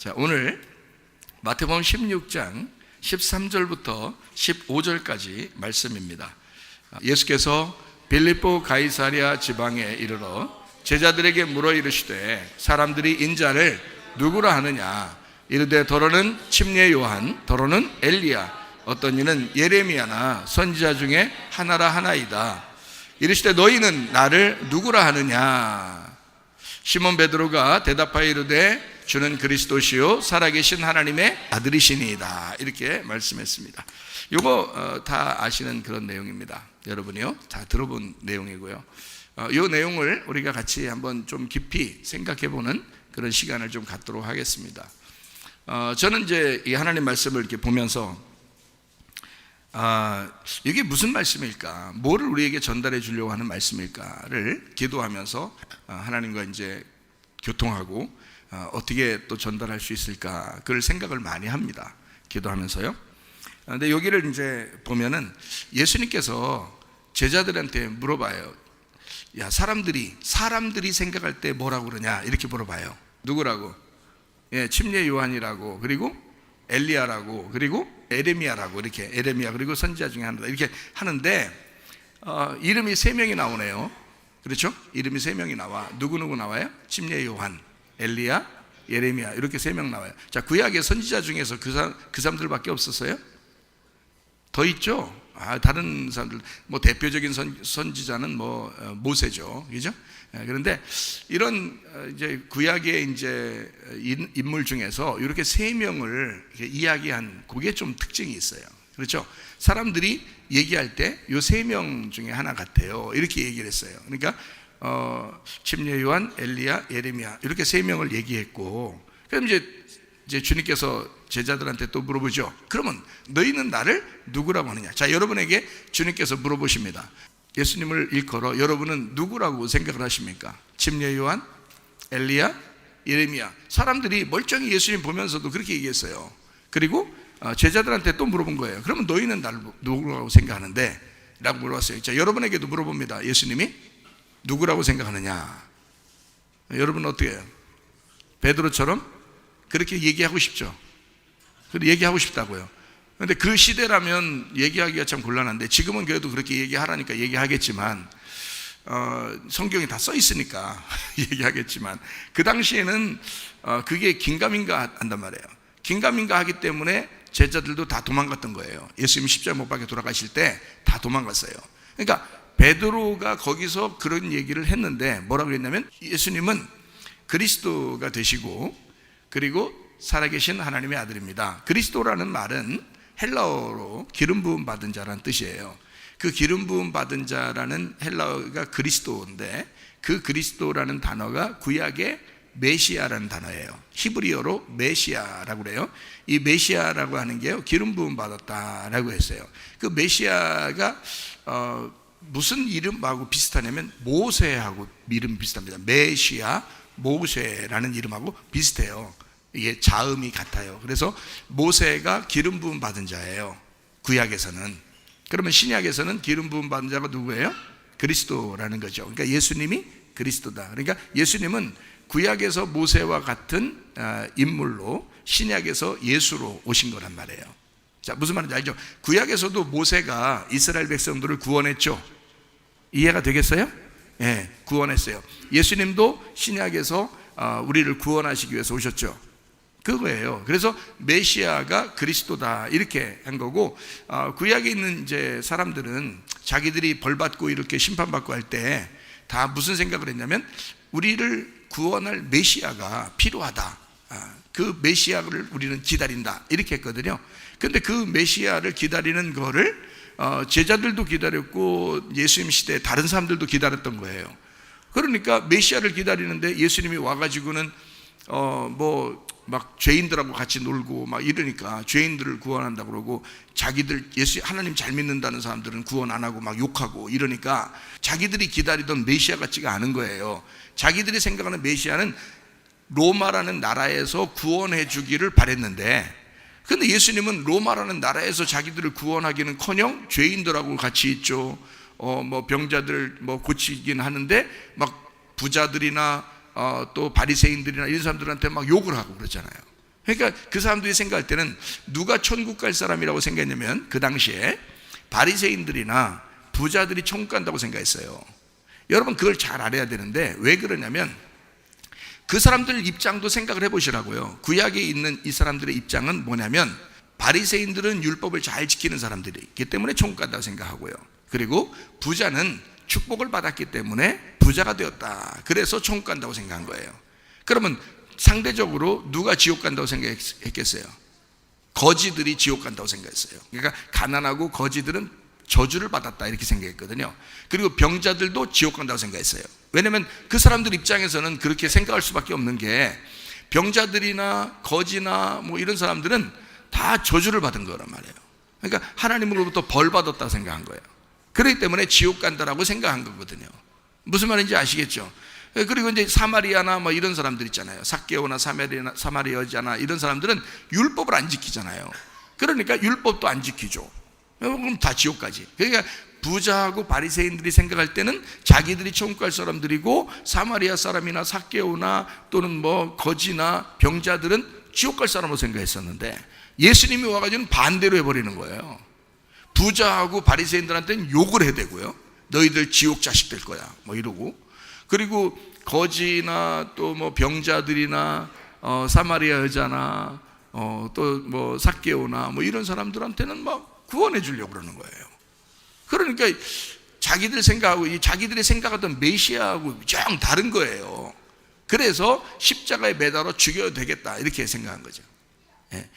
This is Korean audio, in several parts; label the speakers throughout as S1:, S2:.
S1: 자, 오늘 마태복음 16장 13절부터 15절까지 말씀입니다. 예수께서 빌립보 가이사랴 지방에 이르러 제자들에게 물어 이르시되 사람들이 인자를 누구라 하느냐? 이르되 더러는 침례 요한, 더러는 엘리야, 어떤 이는 예레미야나 선지자 중에 하나라 하나이다. 이르시되 너희는 나를 누구라 하느냐? 시몬 베드로가 대답하여 이르되 주는 그리스도시요 살아계신 하나님의 아들이시니이다. 이렇게 말씀했습니다. 이거 다 아시는 그런 내용입니다. 여러분이요 다 들어본 내용이고요. 이 내용을 우리가 같이 한번 좀 깊이 생각해보는 그런 시간을 좀 갖도록 하겠습니다. 저는 이제 이 하나님 말씀을 이렇게 보면서 이게 무슨 말씀일까? 뭐를 우리에게 전달해 주려고 하는 말씀일까를 기도하면서 하나님과 이제 교통하고 어떻게 또 전달할 수 있을까? 그걸 생각을 많이 합니다. 기도하면서요. 근데 여기를 이제 보면은 예수님께서 제자들한테 물어봐요. 야, 사람들이 생각할 때 뭐라고 그러냐? 이렇게 물어봐요. 누구라고? 예, 침례 요한이라고, 그리고 엘리야라고, 그리고 에레미야라고, 이렇게 에레미야 그리고 선지자 중에 하나다 이렇게 하는데 이름이 3명이 나오네요. 그렇죠? 이름이 3명이 나와. 누구 나와요? 침례 요한, 엘리야, 예레미야 이렇게 3명 나와요. 자, 구약의 선지자 중에서 그 사람들밖에 없었어요? 더 있죠? 다른 사람들, 뭐 대표적인 선지자는 모세죠, 그죠? 그런데 이런 이제 구약의 이제 인물 중에서 이렇게 3명을 이야기한 그게 좀 특징이 있어요. 그렇죠? 사람들이 얘기할 때 이 3명 중에 하나 같아요. 이렇게 얘기를 했어요. 그러니까 침례 요한, 엘리야, 예레미야 이렇게 3명을 얘기했고, 그럼 이제 주님께서 제자들한테 또 물어보죠. 그러면 너희는 나를 누구라고 하느냐? 자, 여러분에게 주님께서 물어보십니다. 예수님을 일컬어 여러분은 누구라고 생각을 하십니까? 침례 요한, 엘리야, 예레미야. 사람들이 멀쩡히 예수님 보면서도 그렇게 얘기했어요. 그리고 제자들한테 또 물어본 거예요. 그러면 너희는 나를 누구라고 생각하는데? 라고 물어봤어요. 자, 여러분에게도 물어봅니다. 예수님이 누구라고 생각하느냐? 여러분은 어떻게 해요? 베드로처럼 그렇게 얘기하고 싶죠? 얘기하고 싶다고요. 그런데 그 시대라면 얘기하기가 참 곤란한데, 지금은 그래도 그렇게 얘기하라니까 얘기하겠지만, 성경이 다 써 있으니까 얘기하겠지만, 그 당시에는 그게 긴가민가 한단 말이에요. 긴가민가 하기 때문에 제자들도 다 도망갔던 거예요. 예수님 십자가 못 박혀 돌아가실 때 다 도망갔어요. 그러니까 베드로가 거기서 그런 얘기를 했는데 뭐라고 했냐면, 예수님은 그리스도가 되시고 그리고 살아계신 하나님의 아들입니다. 그리스도라는 말은 헬라어로 기름 부음 받은 자라는 뜻이에요. 그 기름 부음 받은 자라는 헬라어가 그리스도인데, 그 그리스도라는 단어가 구약의 메시아라는 단어예요. 히브리어로 메시아라고 그래요. 이 메시아라고 하는 게요, 기름 부음 받았다라고 했어요. 그 메시아가 무슨 이름하고 비슷하냐면 모세하고 이름 비슷합니다. 메시아, 모세라는 이름하고 비슷해요. 이게 자음이 같아요. 그래서 모세가 기름 부음 받은 자예요, 구약에서는. 그러면 신약에서는 기름 부음 받은 자가 누구예요? 그리스도라는 거죠. 그러니까 예수님이 그리스도다. 그러니까 예수님은 구약에서 모세와 같은 인물로 신약에서 예수로 오신 거란 말이에요. 자, 무슨 말인지 알죠? 구약에서도 모세가 이스라엘 백성들을 구원했죠. 이해가 되겠어요? 예, 구원했어요. 예수님도 신약에서 우리를 구원하시기 위해서 오셨죠. 그거예요. 그래서 메시아가 그리스도다 이렇게 한 거고, 구약에 있는 이제 사람들은 자기들이 벌받고 이렇게 심판받고 할 때 다 무슨 생각을 했냐면, 우리를 구원할 메시아가 필요하다. 그 메시아를 우리는 기다린다 이렇게 했거든요. 근데 그 메시아를 기다리는 거를 제자들도 기다렸고 예수님 시대에 다른 사람들도 기다렸던 거예요. 그러니까 메시아를 기다리는데 예수님이 와가지고는 막 죄인들하고 같이 놀고 막 이러니까 죄인들을 구원한다고 그러고, 자기들 하나님 잘 믿는다는 사람들은 구원 안 하고 막 욕하고 이러니까 자기들이 기다리던 메시아 같지가 않은 거예요. 자기들이 생각하는 메시아는 로마라는 나라에서 구원해 주기를 바랬는데, 근데 예수님은 로마라는 나라에서 자기들을 구원하기는커녕 죄인들하고 같이 있죠. 병자들 고치긴 하는데 막 부자들이나 또 바리새인들이나 이런 사람들한테 막 욕을 하고 그러잖아요. 그러니까 그 사람들이 생각할 때는 누가 천국 갈 사람이라고 생각했냐면 그 당시에 바리새인들이나 부자들이 천국 간다고 생각했어요. 여러분 그걸 잘 알아야 되는데 왜 그러냐면 그 사람들 입장도 생각을 해보시라고요. 구약에 있는 이 사람들의 입장은 뭐냐면 바리새인들은 율법을 잘 지키는 사람들이기 때문에 천국 간다고 생각하고요. 그리고 부자는 축복을 받았기 때문에 부자가 되었다. 그래서 천국 간다고 생각한 거예요. 그러면 상대적으로 누가 지옥 간다고 생각했겠어요? 거지들이 지옥 간다고 생각했어요. 그러니까 가난하고 거지들은 저주를 받았다 이렇게 생각했거든요. 그리고 병자들도 지옥 간다고 생각했어요. 왜냐하면 그 사람들 입장에서는 그렇게 생각할 수밖에 없는 게 병자들이나 거지나 뭐 이런 사람들은 다 저주를 받은 거란 말이에요. 그러니까 하나님으로부터 벌 받았다고 생각한 거예요. 그렇기 때문에 지옥 간다라고 생각한 거거든요. 무슨 말인지 아시겠죠? 그리고 이제 사마리아나 뭐 이런 사람들 있잖아요. 삭개오나 사마리아 여자나 이런 사람들은 율법을 안 지키잖아요. 그러니까 율법도 안 지키죠. 그럼 다 지옥까지. 그러니까 부자하고 바리새인들이 생각할 때는 자기들이 천국 갈 사람들이고 사마리아 사람이나 삭개오나 또는 뭐 거지나 병자들은 지옥 갈 사람으로 생각했었는데 예수님이 와가지고는 반대로 해버리는 거예요. 부자하고 바리새인들한테는 욕을 해대고요. 너희들 지옥 자식 될 거야 뭐 이러고, 그리고 거지나 또 뭐 병자들이나 사마리아 여자나 또 뭐 삭개오나 뭐 이런 사람들한테는 막 구원해 주려고 그러는 거예요. 그러니까 자기들 생각하고 자기들이 생각하던 메시아하고 좀 다른 거예요. 그래서 십자가에 매달아 죽여도 되겠다 이렇게 생각한 거죠. 예.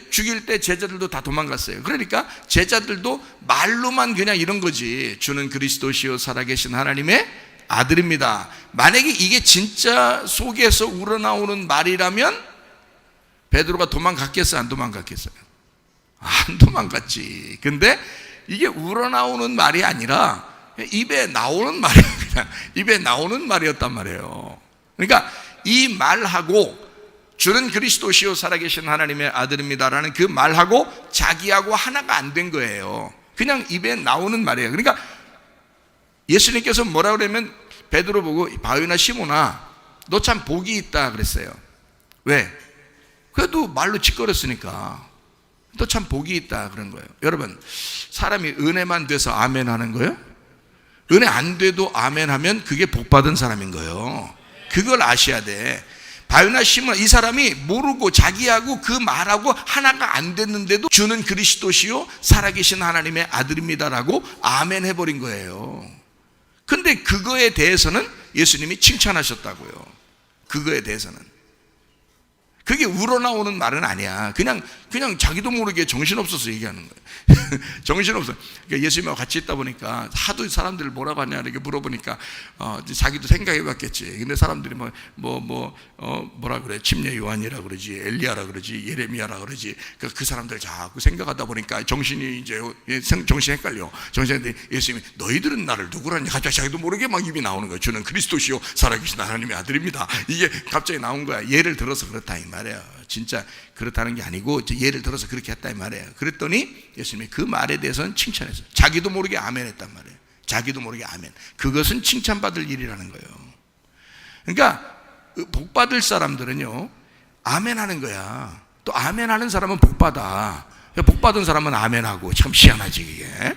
S1: 죽일 때 제자들도 다 도망갔어요. 그러니까 제자들도 말로만 그냥 이런 거지. 주는 그리스도시요 살아계신 하나님의 아들입니다. 만약에 이게 진짜 속에서 우러나오는 말이라면 베드로가 도망갔겠어요? 안 도망갔겠어요? 안 도망갔지. 근데 이게 우러나오는 말이 아니라 입에 나오는 말이에요. 그냥 입에 나오는 말이었단 말이에요. 그러니까 이 말하고 주는 그리스도시요 살아계신 하나님의 아들입니다라는 그 말하고 자기하고 하나가 안 된 거예요. 그냥 입에 나오는 말이에요. 그러니까 예수님께서 뭐라 그러면 베드로 보고 바요나 시몬아 너 참 복이 있다 그랬어요. 왜? 그래도 말로 짓거렸으니까 너 참 복이 있다 그런 거예요. 여러분 사람이 은혜만 돼서 아멘 하는 거예요? 은혜 안 돼도 아멘 하면 그게 복 받은 사람인 거예요. 그걸 아셔야 돼. 바요나 시몬 이 사람이 모르고 자기하고 그 말하고 하나가 안 됐는데도 주는 그리스도시요 살아계신 하나님의 아들입니다라고 아멘 해버린 거예요. 근데 그거에 대해서는 예수님이 칭찬하셨다고요. 그거에 대해서는 그게 우러나오는 말은 아니야. 그냥 자기도 모르게 정신없어서 얘기하는 거예요. 정신없어. 그러니까 예수님하고 같이 있다 보니까 하도 사람들 뭐라고 하냐 이렇게 물어보니까 자기도 생각해봤겠지. 근데 사람들이 뭐라 그래? 침례 요한이라 그러지, 엘리야라 그러지, 예레미야라 그러지. 그 사람들 자꾸 생각하다 보니까 정신이 이제 정신 헷갈려. 정신인데 예수님이 너희들은 나를 누구라냐? 갑자기 자기도 모르게 막 입이 나오는 거예요. 주는 그리스도시요 살아계신 하나님의 아들입니다. 이게 갑자기 나온 거야. 예를 들어서 그렇다 이 말이에요. 진짜 그렇다는 게 아니고 예를 들어서 그렇게 했다 이 말이에요. 그랬더니 예수님이 그 말에 대해서는 칭찬했어요. 자기도 모르게 아멘 했단 말이에요. 자기도 모르게 아멘. 그것은 칭찬받을 일이라는 거예요. 그러니까 복 받을 사람들은요 아멘 하는 거야. 또 아멘 하는 사람은 복 받아. 복 받은 사람은 아멘 하고. 참 희한하지 이게.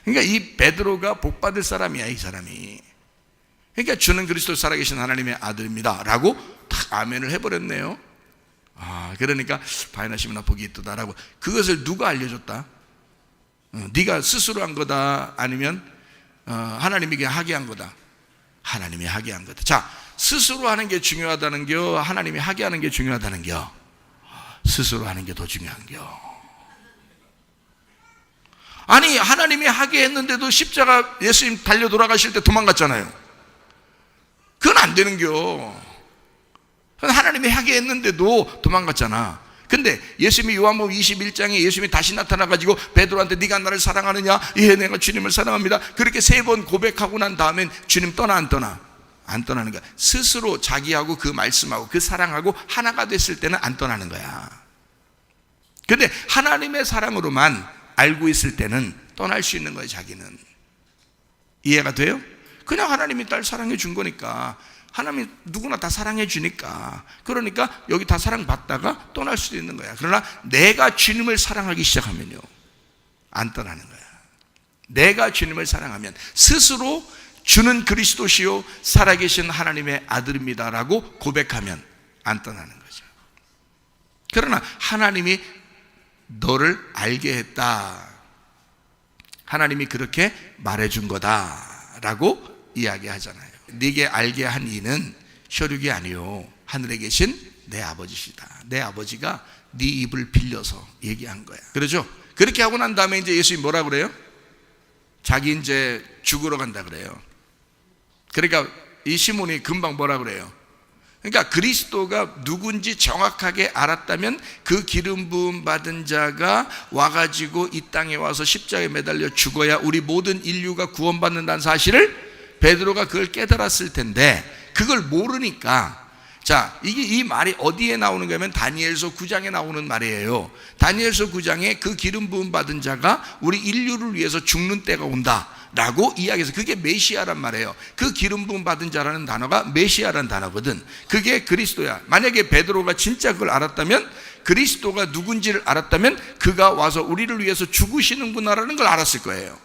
S1: 그러니까 이 베드로가 복 받을 사람이야 이 사람이. 그러니까 주는 그리스도 살아계신 하나님의 아들입니다 라고 딱 아멘을 해버렸네요. 그러니까 바요나 시몬아 복이 있도다라고. 그것을 누가 알려줬다? 네가 스스로 한 거다 아니면 하나님이 그냥 하게 한 거다? 하나님이 하게 한 거다. 자, 스스로 하는 게 중요하다는 겨 하나님이 하게 하는 게 중요하다는 겨? 스스로 하는 게 더 중요한 겨. 아니 하나님이 하게 했는데도 십자가 예수님 달려 돌아가실 때 도망갔잖아요. 그건 안 되는 겨. 하나님이 하게 했는데도 도망갔잖아. 근데 예수님이 요한복음 21장에 예수님이 다시 나타나가지고 베드로한테 네가 나를 사랑하느냐? 예 내가 주님을 사랑합니다. 그렇게 3번 고백하고 난 다음엔 주님 떠나 안 떠나? 안 떠나는 거야. 스스로 자기하고 그 말씀하고 그 사랑하고 하나가 됐을 때는 안 떠나는 거야. 근데 하나님의 사랑으로만 알고 있을 때는 떠날 수 있는 거예요. 자기는. 이해가 돼요? 그냥 하나님이 딸 사랑해 준 거니까 하나님이 누구나 다 사랑해 주니까. 그러니까 여기 다 사랑받다가 떠날 수도 있는 거야. 그러나 내가 주님을 사랑하기 시작하면요, 안 떠나는 거야. 내가 주님을 사랑하면 스스로 주는 그리스도시요 살아계신 하나님의 아들입니다라고 고백하면 안 떠나는 거죠. 그러나 하나님이 너를 알게 했다, 하나님이 그렇게 말해준 거다라고 이야기하잖아요. 네게 알게 한 이는 혈육이 아니요 하늘에 계신 내 아버지시다. 내 아버지가 네 입을 빌려서 얘기한 거야. 그렇죠? 그렇게 하고 난 다음에 이제 예수님이 뭐라 그래요? 자기 이제 죽으러 간다 그래요. 그러니까 이 시몬이 금방 뭐라 그래요? 그러니까 그리스도가 누군지 정확하게 알았다면 그 기름 부음 받은 자가 와가지고 이 땅에 와서 십자가에 매달려 죽어야 우리 모든 인류가 구원받는다는 사실을 베드로가 그걸 깨달았을 텐데, 그걸 모르니까, 자, 이 말이 어디에 나오는 거냐면 다니엘서 9장에 나오는 말이에요. 다니엘서 9장에 그 기름 부음 받은 자가 우리 인류를 위해서 죽는 때가 온다 라고 이야기해서, 그게 메시아란 말이에요. 그 기름 부음 받은 자라는 단어가 메시아란 단어거든. 그게 그리스도야. 만약에 베드로가 진짜 그걸 알았다면, 그리스도가 누군지를 알았다면 그가 와서 우리를 위해서 죽으시는구나라는 걸 알았을 거예요.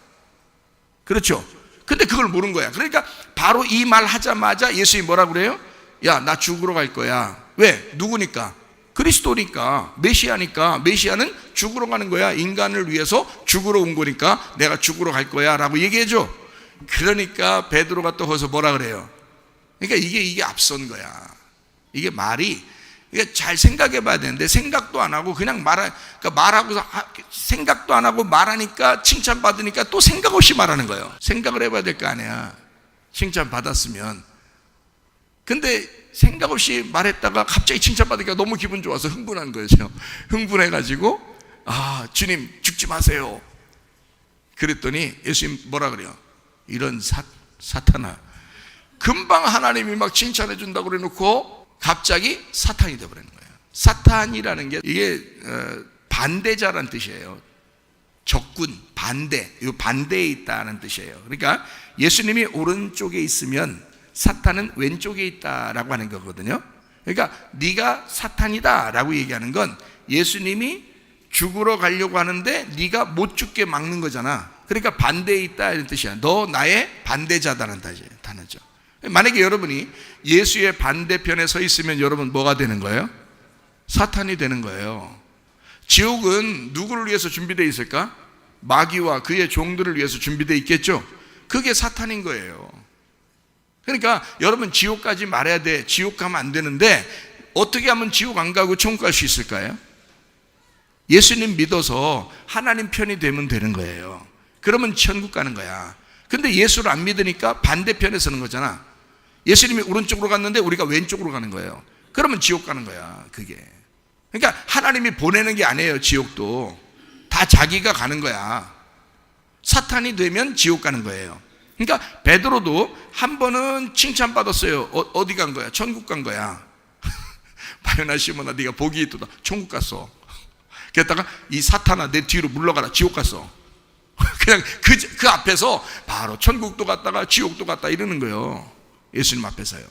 S1: 그렇죠? 근데 그걸 모르는 거야. 그러니까 바로 이 말 하자마자 예수님이 뭐라 그래요? 야, 나 죽으러 갈 거야. 왜? 누구니까? 그리스도니까, 메시아니까. 메시아는 죽으러 가는 거야. 인간을 위해서 죽으러 온 거니까 내가 죽으러 갈 거야 라고 얘기해줘. 그러니까 베드로가 또 거기서 뭐라 그래요? 그러니까 이게 앞선 거야. 이게 말이, 이게 잘 생각해 봐야 되는데 생각도 안 하고 그냥 그러니까 말하고서 생각도 안 하고 말하니까 칭찬받으니까 또 생각 없이 말하는 거예요. 생각을 해봐야 될 거 아니야, 칭찬받았으면. 근데 생각 없이 말했다가 갑자기 칭찬받으니까 너무 기분 좋아서 흥분한 거예요. 흥분해가지고, 아, 주님 죽지 마세요. 그랬더니 예수님 뭐라 그래요? 이런 사탄아, 금방 하나님이 막 칭찬해 준다고 그래 놓고 갑자기 사탄이 되어버리는 거예요. 사탄이라는 게 이게 반대자라는 뜻이에요. 적군, 반대, 이 반대에 있다는 뜻이에요. 그러니까 예수님이 오른쪽에 있으면 사탄은 왼쪽에 있다라고 하는 거거든요. 그러니까 네가 사탄이다라고 얘기하는 건 예수님이 죽으러 가려고 하는데 네가 못 죽게 막는 거잖아. 그러니까 반대에 있다 이런 뜻이야. 너 나의 반대자다는 단어죠. 만약에 여러분이 예수의 반대편에 서 있으면 여러분 뭐가 되는 거예요? 사탄이 되는 거예요. 지옥은 누구를 위해서 준비되어 있을까? 마귀와 그의 종들을 위해서 준비되어 있겠죠. 그게 사탄인 거예요. 그러니까 여러분 지옥까지 말해야 돼. 지옥 가면 안 되는데 어떻게 하면 지옥 안 가고 천국 갈 수 있을까요? 예수님 믿어서 하나님 편이 되면 되는 거예요. 그러면 천국 가는 거야. 근데 예수를 안 믿으니까 반대편에 서는 거잖아. 예수님이 오른쪽으로 갔는데 우리가 왼쪽으로 가는 거예요. 그러면 지옥 가는 거야, 그게. 그러니까 하나님이 보내는 게 아니에요. 지옥도 다 자기가 가는 거야. 사탄이 되면 지옥 가는 거예요. 그러니까 베드로도 한 번은 칭찬받았어요. 어디 간 거야? 천국 간 거야. 바요나 시몬아, 네가 복이 있도다. 천국 갔어. 그랬다가 이 사탄아, 내 뒤로 물러가라. 지옥 갔어. 그냥 그 앞에서 바로 천국도 갔다가 지옥도 갔다 이러는 거예요. 예수님 앞에서요.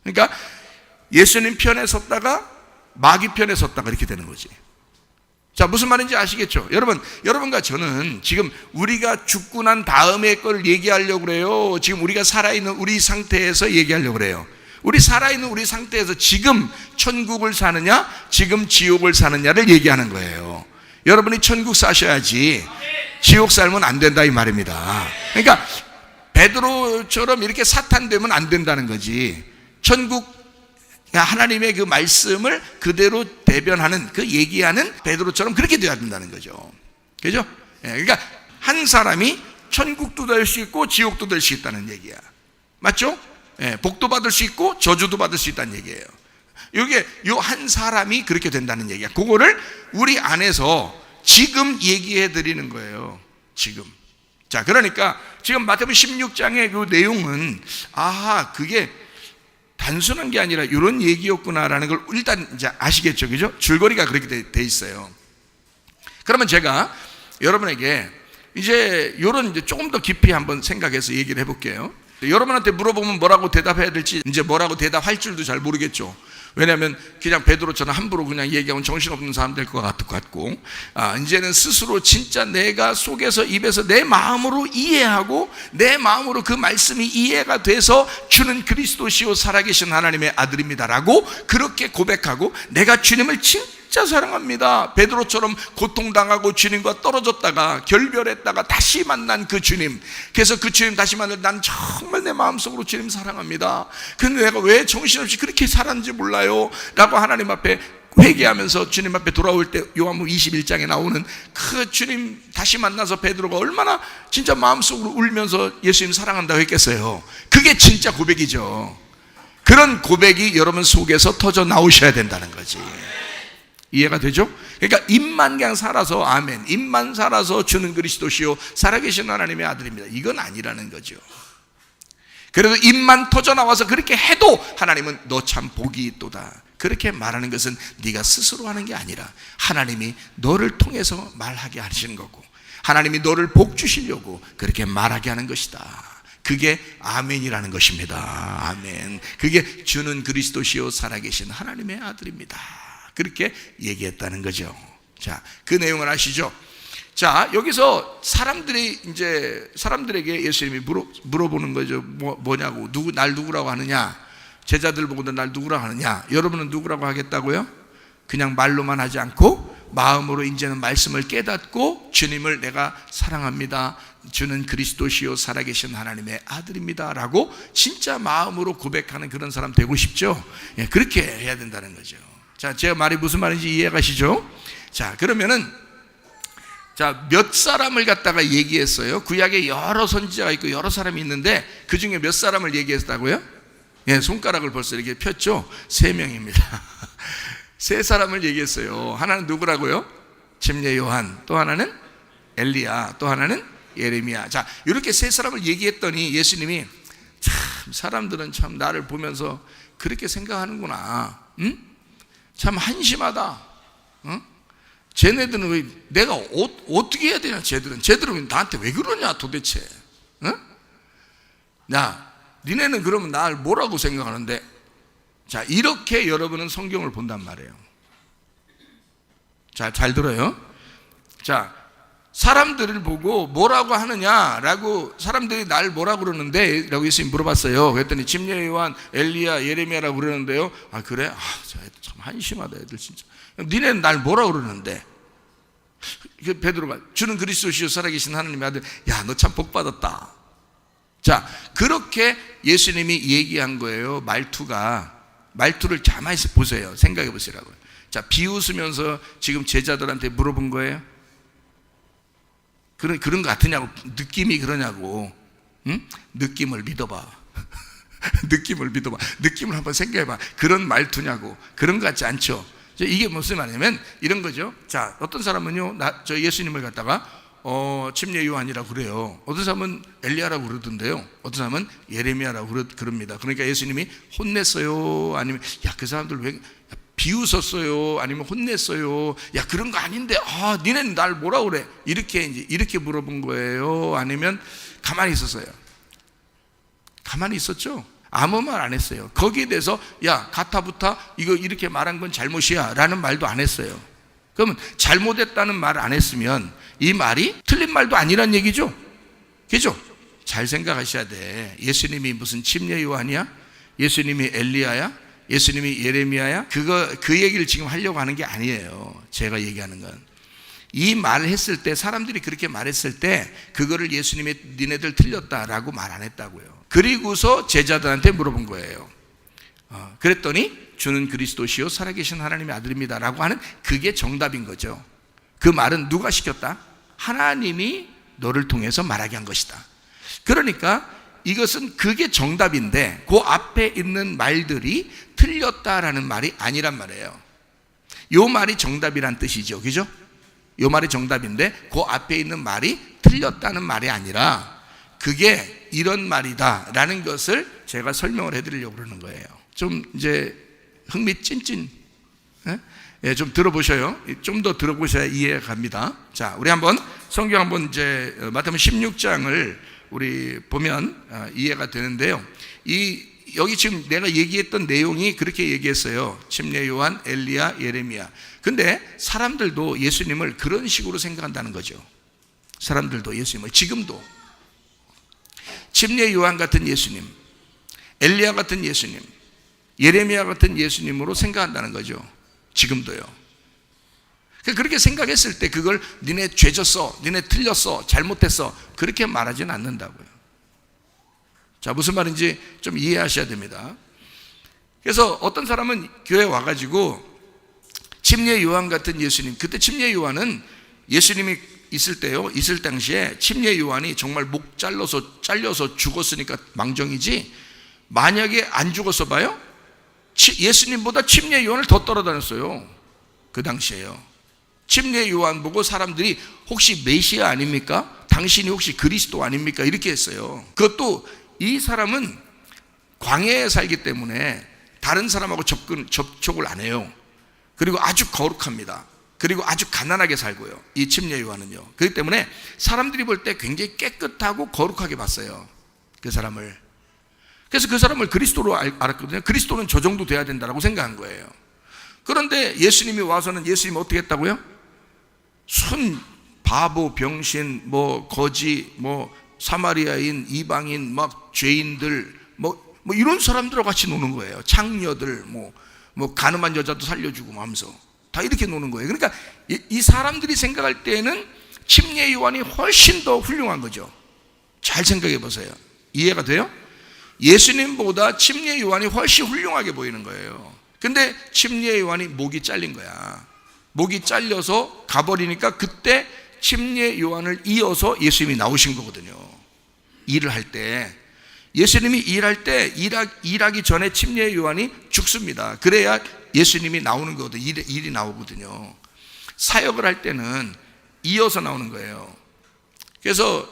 S1: 그러니까 예수님 편에 섰다가 마귀 편에 섰다가 이렇게 되는 거지. 자, 무슨 말인지 아시겠죠? 여러분과 저는 지금 우리가 죽고 난 다음의 걸 얘기하려고 그래요. 지금 우리가 살아있는 우리 상태에서 얘기하려고 그래요. 우리 살아있는 우리 상태에서 지금 천국을 사느냐, 지금 지옥을 사느냐를 얘기하는 거예요. 여러분이 천국 사셔야지 지옥 살면 안 된다 이 말입니다. 그러니까 베드로처럼 이렇게 사탄 되면 안 된다는 거지. 천국, 하나님의 그 말씀을 그대로 대변하는, 그 얘기하는 베드로처럼 그렇게 돼야 된다는 거죠. 그죠? 그러니까 한 사람이 천국도 될 수 있고 지옥도 될 수 있다는 얘기야. 맞죠? 복도 받을 수 있고 저주도 받을 수 있다는 얘기예요. 이게 요 한 사람이 그렇게 된다는 얘기야. 그거를 우리 안에서 지금 얘기해 드리는 거예요. 지금. 자, 그러니까 지금 마태복음 16장의 그 내용은, 아하, 그게 단순한 게 아니라 이런 얘기였구나라는 걸 일단 이제 아시겠죠, 그죠? 줄거리가 그렇게 돼 있어요. 그러면 제가 여러분에게 이제 이런 이제 조금 더 깊이 한번 생각해서 얘기를 해볼게요. 여러분한테 물어보면 뭐라고 대답해야 될지 이제 뭐라고 대답할 줄도 잘 모르겠죠. 왜냐하면 그냥 베드로처럼 함부로 그냥 얘기하면 정신없는 사람 될 것 같고, 이제는 스스로 진짜 내가 속에서 입에서 내 마음으로 이해하고 내 마음으로 그 말씀이 이해가 돼서 주는 그리스도시요 살아계신 하나님의 아들입니다라고 그렇게 고백하고, 내가 주님을 진짜 사랑합니다. 베드로처럼 고통당하고 주님과 떨어졌다가 결별했다가 다시 만난 그 주님, 그래서 그 주님 다시 만날 난 정말 내 마음속으로 주님 사랑합니다. 근데 내가 왜 정신없이 그렇게 살았는지 몰라요 라고 하나님 앞에 회개하면서 주님 앞에 돌아올 때 요한복음 21장에 나오는 그 주님 다시 만나서 베드로가 얼마나 진짜 마음속으로 울면서 예수님 사랑한다고 했겠어요. 그게 진짜 고백이죠. 그런 고백이 여러분 속에서 터져 나오셔야 된다는 거지. 이해가 되죠? 그러니까 입만 그냥 살아서 아멘, 입만 살아서 주는 그리스도시요 살아계신 하나님의 아들입니다, 이건 아니라는 거죠. 그래도 입만 터져 나와서 그렇게 해도 하나님은 너 참 복이 있도다 그렇게 말하는 것은 네가 스스로 하는 게 아니라 하나님이 너를 통해서 말하게 하시는 거고, 하나님이 너를 복 주시려고 그렇게 말하게 하는 것이다. 그게 아멘이라는 것입니다. 아멘. 그게 주는 그리스도시요 살아계신 하나님의 아들입니다, 그렇게 얘기했다는 거죠. 자, 그 내용을 아시죠? 자, 여기서 사람들에게 예수님이 물어보는 거죠. 뭐냐고, 날 누구라고 하느냐? 제자들 보고도 날 누구라고 하느냐? 여러분은 누구라고 하겠다고요? 그냥 말로만 하지 않고 마음으로 이제는 말씀을 깨닫고 주님을 내가 사랑합니다, 주는 그리스도시요 살아계신 하나님의 아들입니다 라고 진짜 마음으로 고백하는 그런 사람 되고 싶죠? 예, 그렇게 해야 된다는 거죠. 자, 제가 말이 무슨 말인지 이해가시죠? 자, 그러면은 몇 사람을 갖다가 얘기했어요. 구약에 여러 선지자가 있고 여러 사람이 있는데 그 중에 몇 사람을 얘기했다고요? 예, 손가락을 벌써 이렇게 폈죠? 3명입니다. 3사람을 얘기했어요. 하나는 누구라고요? 침례 요한, 또 하나는 엘리야, 또 하나는 예레미야. 자, 이렇게 3사람을 얘기했더니 예수님이 참 사람들은 참 나를 보면서 그렇게 생각하는구나. 응? 참 한심하다. 응? 쟤네들은 왜 내가 어떻게 해야 되냐? 쟤들은 나한테 왜 그러냐 도대체? 응? 야, 니네는 그러면 날 뭐라고 생각하는데? 자, 이렇게 여러분은 성경을 본단 말이에요. 자, 잘 들어요. 자, 사람들을 보고 뭐라고 하느냐라고, 사람들이 날 뭐라고 그러는데 라고 예수님이 물어봤어요. 그랬더니 침례 요한, 엘리야, 예레미야라고 그러는데요. 아, 그래? 참 한심하다 애들 진짜. 니네는 날 뭐라고 그러는데? 베드로가 주는 그리스도시요 살아계신 하나님의 아들, 야, 너 참 복받았다. 자, 그렇게 예수님이 얘기한 거예요. 말투를 가만히 보세요. 생각해 보시라고요. 자, 비웃으면서 지금 제자들한테 물어본 거예요. 그런 거 같으냐고, 느낌이 그러냐고. 응? 느낌을 믿어봐. 느낌을 믿어봐. 느낌을 한번 생각해봐. 그런 말투냐고. 그런 것 같지 않죠? 이게 무슨 말이냐면 이런 거죠. 자, 어떤 사람은요, 저 예수님을 갖다가 침례 요한이라고 그래요. 어떤 사람은 엘리야라고 그러던데요. 어떤 사람은 예레미야라고 그럽니다. 그러니까 예수님이 혼냈어요? 아니면 야, 그 사람들 왜 비웃었어요? 아니면 혼냈어요? 야, 그런 거 아닌데, 니네는 날 뭐라 그래? 이렇게 물어본 거예요? 아니면 가만히 있었어요? 가만히 있었죠? 아무 말 안 했어요. 거기에 대해서 야, 가타부타 이거 이렇게 말한 건 잘못이야 라는 말도 안 했어요. 그러면 잘못했다는 말을 안 했으면 이 말이 틀린 말도 아니란 얘기죠. 그죠? 잘 생각하셔야 돼. 예수님이 무슨 침례 요한이야? 예수님이 엘리야야? 예수님이 예레미야야? 그 얘기를 지금 하려고 하는 게 아니에요. 제가 얘기하는 건, 이 말을 했을 때, 사람들이 그렇게 말했을 때 그거를 예수님이 니네들 틀렸다라고 말 안 했다고요. 그리고서 제자들한테 물어본 거예요. 그랬더니 주는 그리스도시요 살아계신 하나님의 아들입니다 라고 하는, 그게 정답인 거죠. 그 말은 누가 시켰다? 하나님이 너를 통해서 말하게 한 것이다. 그러니까 이것은 그게 정답인데 그 앞에 있는 말들이 틀렸다라는 말이 아니란 말이에요. 요 말이 정답이란 뜻이죠. 그죠? 요 말이 정답인데 그 앞에 있는 말이 틀렸다는 말이 아니라 그게 이런 말이다 라는 것을 제가 설명을 해드리려고 그러는 거예요. 좀 이제 흥미찐찐, 예, 좀 들어보셔요. 좀 더 들어보셔야 이해가 갑니다. 자, 우리 한번 성경 한번 이제 마태복음 16장을 우리 보면 이해가 되는데요. 여기 지금 내가 얘기했던 내용이 그렇게 얘기했어요. 침례 요한, 엘리야, 예레미야. 근데 사람들도 예수님을 그런 식으로 생각한다는 거죠. 사람들도 예수님을 지금도 침례 요한 같은 예수님, 엘리야 같은 예수님, 예레미야 같은 예수님으로 생각한다는 거죠. 지금도요. 그렇게 생각했을 때 그걸 니네 죄졌어, 니네 틀렸어, 잘못했어 그렇게 말하지는 않는다고요. 자, 무슨 말인지 좀 이해하셔야 됩니다. 그래서 어떤 사람은 교회에 와가지고 침례 요한 같은 예수님, 그때 침례 요한은 예수님이 있을 때요, 있을 당시에 침례 요한이 정말 목 잘려서 죽었으니까 망정이지, 만약에 안 죽었어 봐요, 예수님보다 침례 요한을 더 떨어다녔어요. 그 당시에요. 침례 요한 보고 사람들이 혹시 메시아 아닙니까? 당신이 혹시 그리스도 아닙니까? 이렇게 했어요. 그것도 이 사람은 광야에 살기 때문에 다른 사람하고 접촉을 안 해요. 그리고 아주 거룩합니다. 그리고 아주 가난하게 살고요, 이 침례 요한은요. 그렇기 때문에 사람들이 볼 때 굉장히 깨끗하고 거룩하게 봤어요, 그 사람을. 그래서 그 사람을 그리스도로 알았거든요. 그리스도는 저 정도 돼야 된다고 생각한 거예요. 그런데 예수님이 와서는 예수님이 어떻게 했다고요? 순 바보, 병신, 거지, 사마리아인, 이방인, 막 죄인들, 이런 사람들하고 같이 노는 거예요. 창녀들, 가늠한 여자도 살려주고 하면서 다 이렇게 노는 거예요. 그러니까 이 사람들이 생각할 때는 침례 요한이 훨씬 더 훌륭한 거죠. 잘 생각해 보세요. 이해가 돼요? 예수님보다 침례 요한이 훨씬 훌륭하게 보이는 거예요. 근데 침례 요한이 목이 잘린 거야. 목이 잘려서 가버리니까 그때 침례 요한을 이어서 예수님이 나오신 거거든요. 일을 할 때, 예수님이 일할 때 일하기 전에 침례 요한이 죽습니다. 그래야 예수님이 나오는 거거든요. 일이 나오거든요. 사역을 할 때는 이어서 나오는 거예요. 그래서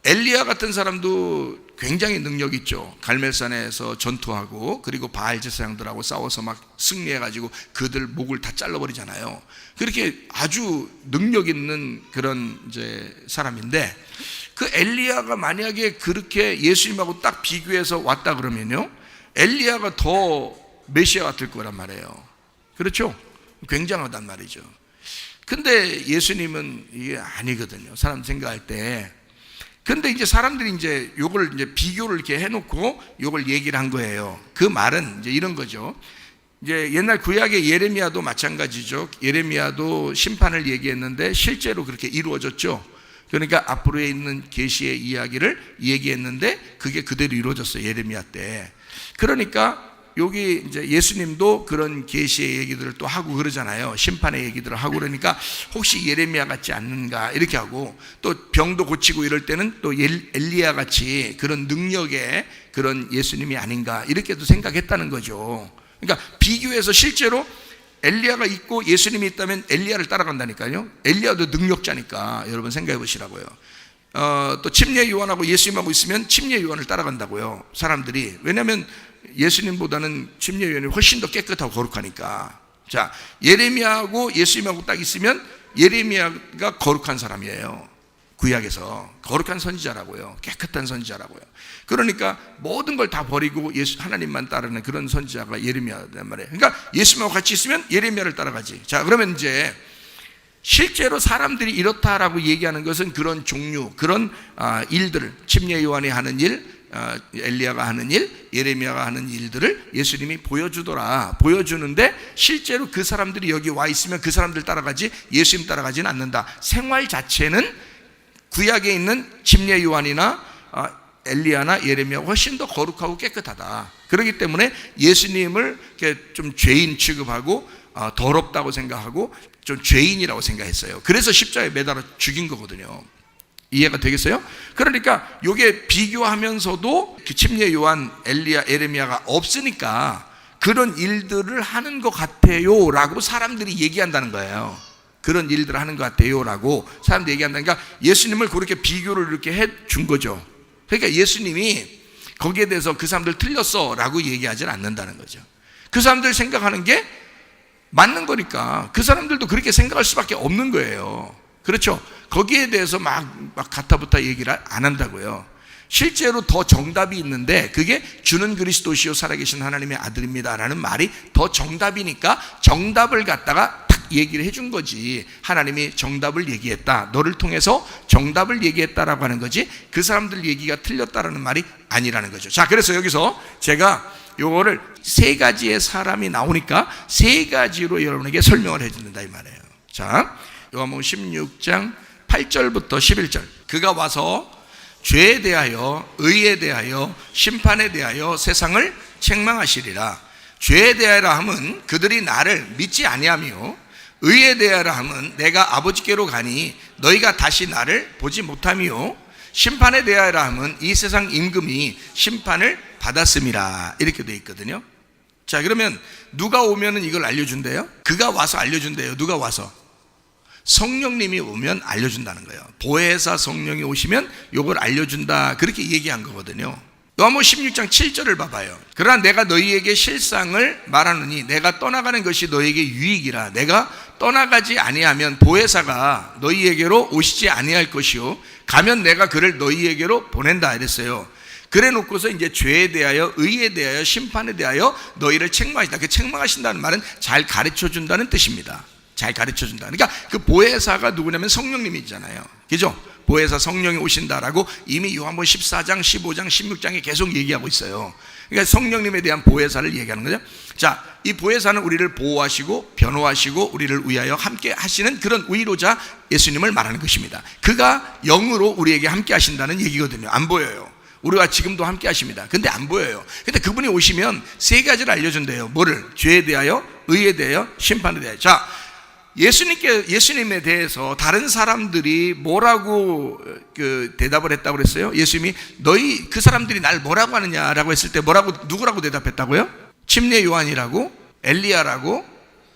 S1: 엘리야 같은 사람도 굉장히 능력 있죠. 갈멜산에서 전투하고, 그리고 바알 제사장들하고 싸워서 막 승리해가지고 그들 목을 다 잘라버리잖아요. 그렇게 아주 능력 있는 그런 이제 사람인데, 그 엘리야가 만약에 그렇게 예수님하고 딱 비교해서 왔다 그러면요, 엘리야가 더 메시아 같을 거란 말이에요. 그렇죠? 굉장하단 말이죠. 근데 예수님은 이게 아니거든요, 사람 생각할 때. 근데 이제 사람들이 이제 요걸 이제 비교를 이렇게 해놓고 요걸 얘기를 한 거예요. 그 말은 이제 이런 거죠. 이제 옛날 구약의 예레미야도 마찬가지죠. 예레미야도 심판을 얘기했는데 실제로 그렇게 이루어졌죠. 그러니까 앞으로에 있는 계시의 이야기를 얘기했는데 그게 그대로 이루어졌어요, 예레미야 때. 그러니까 여기 이제 예수님도 그런 계시의 얘기들을 또 하고 그러잖아요. 심판의 얘기들을 하고 그러니까 혹시 예레미야 같지 않는가 이렇게 하고, 또 병도 고치고 이럴 때는 또 엘리야 같이 그런 능력의 그런 예수님이 아닌가 이렇게도 생각했다는 거죠. 그러니까 비교해서 실제로 엘리야가 있고 예수님이 있다면 엘리야를 따라간다니까요. 엘리야도 능력자니까 여러분 생각해 보시라고요. 또 침례 요한하고 예수님하고 있으면 침례 요한을 따라간다고요, 사람들이. 왜냐하면 예수님보다는 침례 요한이 훨씬 더 깨끗하고 거룩하니까. 자, 예레미야하고 예수님하고 딱 있으면 예레미야가 거룩한 사람이에요. 구약에서 거룩한 선지자라고요, 깨끗한 선지자라고요. 그러니까 모든 걸 다 버리고 하나님만 따르는 그런 선지자가 예레미야란 말이에요. 그러니까 예수님하고 같이 있으면 예레미야를 따라가지. 자, 그러면 이제 실제로 사람들이 이렇다라고 얘기하는 것은 그런 종류, 그런 일들을, 침례 요한이 하는 일, 엘리야가 하는 일, 예레미야가 하는 일들을 예수님이 보여주는데, 실제로 그 사람들이 여기 와 있으면 그 사람들 따라가지 예수님 따라가지는 않는다. 생활 자체는 구약에 있는 침례 요한이나 엘리야나 예레미야가 훨씬 더 거룩하고 깨끗하다. 그렇기 때문에 예수님을 좀 죄인 취급하고 더럽다고 생각하고 좀 죄인이라고 생각했어요. 그래서 십자가에 매달아 죽인 거거든요. 이해가 되겠어요? 그러니까 이게 비교하면서도 침례 요한, 엘리야, 예레미야가 없으니까 그런 일들을 하는 것 같아요 라고 사람들이 얘기한다는 거예요. 그런 일들을 하는 것 같아요 라고 사람들이 얘기한다니까 예수님을 그렇게 비교를 이렇게 해 준 거죠. 그러니까 예수님이 거기에 대해서 그 사람들 틀렸어 라고 얘기하지는 않는다는 거죠. 그 사람들 생각하는 게 맞는 거니까 그 사람들도 그렇게 생각할 수밖에 없는 거예요. 그렇죠? 거기에 대해서 막 가타부타 얘기를 안 한다고요. 실제로 더 정답이 있는데 그게 주는 그리스도시요 살아계신 하나님의 아들입니다 라는 말이 더 정답이니까 정답을 갖다가 딱 얘기를 해준 거지. 하나님이 정답을 얘기했다, 너를 통해서 정답을 얘기했다라고 하는 거지, 그 사람들 얘기가 틀렸다라는 말이 아니라는 거죠. 자, 그래서 여기서 제가 요거를 세 가지의 사람이 나오니까 세 가지로 여러분에게 설명을 해준다 이 말이에요. 자, 요한복음 16장 8절부터 11절. 그가 와서 죄에 대하여, 의에 대하여, 심판에 대하여 세상을 책망하시리라. 죄에 대하여라 함은 그들이 나를 믿지 아니하며, 의에 대하여라 함은 내가 아버지께로 가니 너희가 다시 나를 보지 못하며, 심판에 대하여라 함은 이 세상 임금이 심판을 받았음이라. 이렇게 되어 있거든요. 자, 그러면 누가 오면은 이걸 알려준대요? 그가 와서 알려준대요. 누가 와서? 성령님이 오면 알려준다는 거예요. 보혜사 성령이 오시면 이걸 알려준다, 그렇게 얘기한 거거든요. 요한복음 16장 7절을 봐봐요. 그러나 내가 너희에게 실상을 말하노니 내가 떠나가는 것이 너희에게 유익이라. 내가 떠나가지 아니하면 보혜사가 너희에게로 오시지 아니할 것이요 가면 내가 그를 너희에게로 보낸다 이랬어요. 그래 놓고서 이제 죄에 대하여, 의에 대하여, 심판에 대하여 너희를 책망하신다. 그 책망하신다는 말은 잘 가르쳐 준다는 뜻입니다. 잘 가르쳐 준다. 그러니까 그 보혜사가 누구냐면 성령님이잖아요. 그죠? 보혜사 성령이 오신다라고 이미 요한복음 14장, 15장, 16장에 계속 얘기하고 있어요. 그러니까 성령님에 대한 보혜사를 얘기하는 거죠. 자, 이 보혜사는 우리를 보호하시고 변호하시고 우리를 위하여 함께 하시는 그런 위로자 예수님을 말하는 것입니다. 그가 영으로 우리에게 함께 하신다는 얘기거든요. 안 보여요. 우리와 지금도 함께 하십니다. 근데 안 보여요. 근데 그분이 오시면 세 가지를 알려준대요. 뭐를? 죄에 대하여, 의에 대하여, 심판에 대하여. 자, 예수님에 대해서 다른 사람들이 뭐라고 대답을 했다고 그랬어요? 예수님이 너희 그 사람들이 날 뭐라고 하느냐라고 했을 때 누구라고 대답했다고요? 침례 요한이라고, 엘리야라고,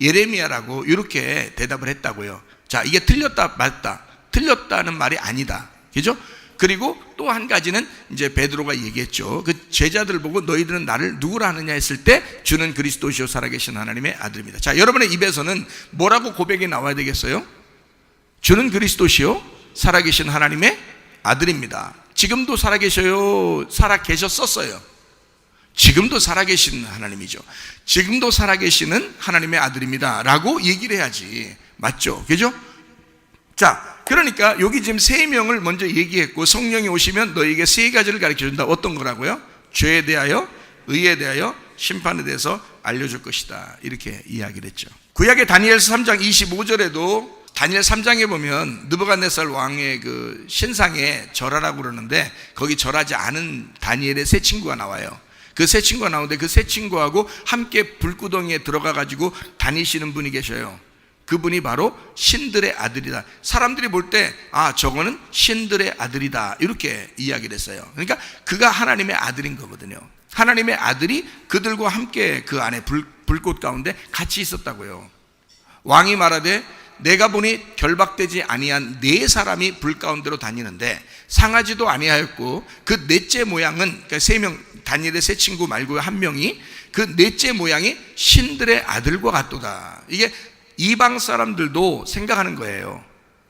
S1: 예레미야라고 이렇게 대답을 했다고요. 자, 이게 틀렸다 맞다, 틀렸다는 말이 아니다. 그죠? 그리고 또 한 가지는 이제 베드로가 얘기했죠. 그 제자들 보고 너희들은 나를 누구라 하느냐 했을 때 주는 그리스도시요 살아계신 하나님의 아들입니다. 자, 여러분의 입에서는 뭐라고 고백이 나와야 되겠어요? 주는 그리스도시요 살아계신 하나님의 아들입니다. 지금도 살아계셔요? 살아계셨었어요? 지금도 살아계신 하나님이죠. 지금도 살아계시는 하나님의 아들입니다 라고 얘기를 해야지. 맞죠? 그죠? 자, 그러니까 여기 지금 세 명을 먼저 얘기했고, 성령이 오시면 너희에게 세 가지를 가르쳐준다. 어떤 거라고요? 죄에 대하여, 의에 대하여, 심판에 대해서 알려줄 것이다, 이렇게 이야기를 했죠. 구약의 다니엘서 3장 25절에도 다니엘 3장에 보면 느부갓네살 왕의 그 신상에 절하라고 그러는데 거기 절하지 않은 다니엘의 세 친구가 나와요. 그 세 친구가 나오는데 그 세 친구하고 함께 불구덩이에 들어가 가지고 다니시는 분이 계셔요. 그분이 바로 신들의 아들이다. 사람들이 볼 때 저거는 신들의 아들이다, 이렇게 이야기를 했어요. 그러니까 그가 하나님의 아들인 거거든요. 하나님의 아들이 그들과 함께 그 안에 불꽃 가운데 같이 있었다고요. 왕이 말하되 내가 보니 결박되지 아니한 네 사람이 불 가운데로 다니는데 상하지도 아니하였고 그 넷째 모양은, 그러니까 세 명, 다니엘의 세 친구 말고 한 명이 그 넷째 모양이 신들의 아들과 같도다. 이게 이방 사람들도 생각하는 거예요.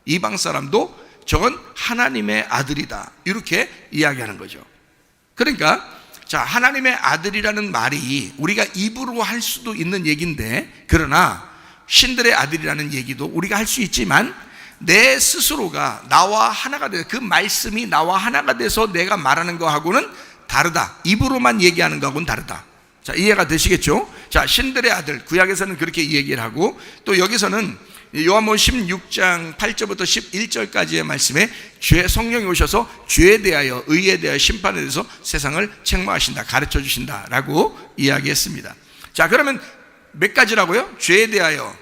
S1: 이방 사람도 저건 하나님의 아들이다, 이렇게 이야기하는 거죠. 그러니까 자, 하나님의 아들이라는 말이 우리가 입으로 할 수도 있는 얘기인데, 그러나 신들의 아들이라는 얘기도 우리가 할 수 있지만 내 스스로가 나와 하나가 돼서, 그 말씀이 나와 하나가 돼서 내가 말하는 거하고는 다르다. 입으로만 얘기하는 거하고는 다르다. 자, 이해가 되시겠죠? 자, 신들의 아들, 구약에서는 그렇게 얘기를 하고, 또 여기서는 요한복음 16장 8절부터 11절까지의 말씀에 성령이 오셔서 죄에 대하여, 의에 대하여, 심판에 대해서 세상을 책망하신다, 가르쳐 주신다라고 이야기했습니다. 자, 그러면 몇 가지라고요? 죄에 대하여,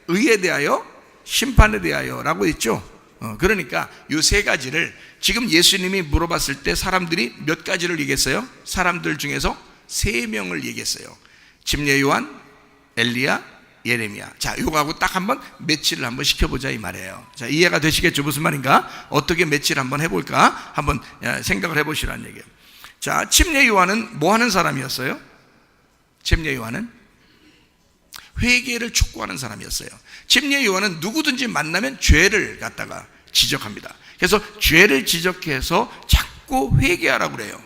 S1: 의에 대하여, 심판에 대하여 라고 했죠. 그러니까 이 세 가지를 지금 예수님이 물어봤을 때 사람들이 몇 가지를 얘기했어요? 사람들 중에서 세 명을 얘기했어요. 침례 요한, 엘리야, 예레미야. 자, 요거하고 딱 한번 매치를 한번 시켜보자 이 말이에요. 자, 이해가 되시겠죠? 무슨 말인가? 어떻게 매치를 한번 해볼까? 한번 생각을 해보시라는 얘기예요. 자, 침례 요한은 뭐 하는 사람이었어요? 침례 요한은 회개를 촉구하는 사람이었어요. 침례 요한은 누구든지 만나면 죄를 갖다가 지적합니다. 그래서 죄를 지적해서 자꾸 쫓고 회개하라고 그래요.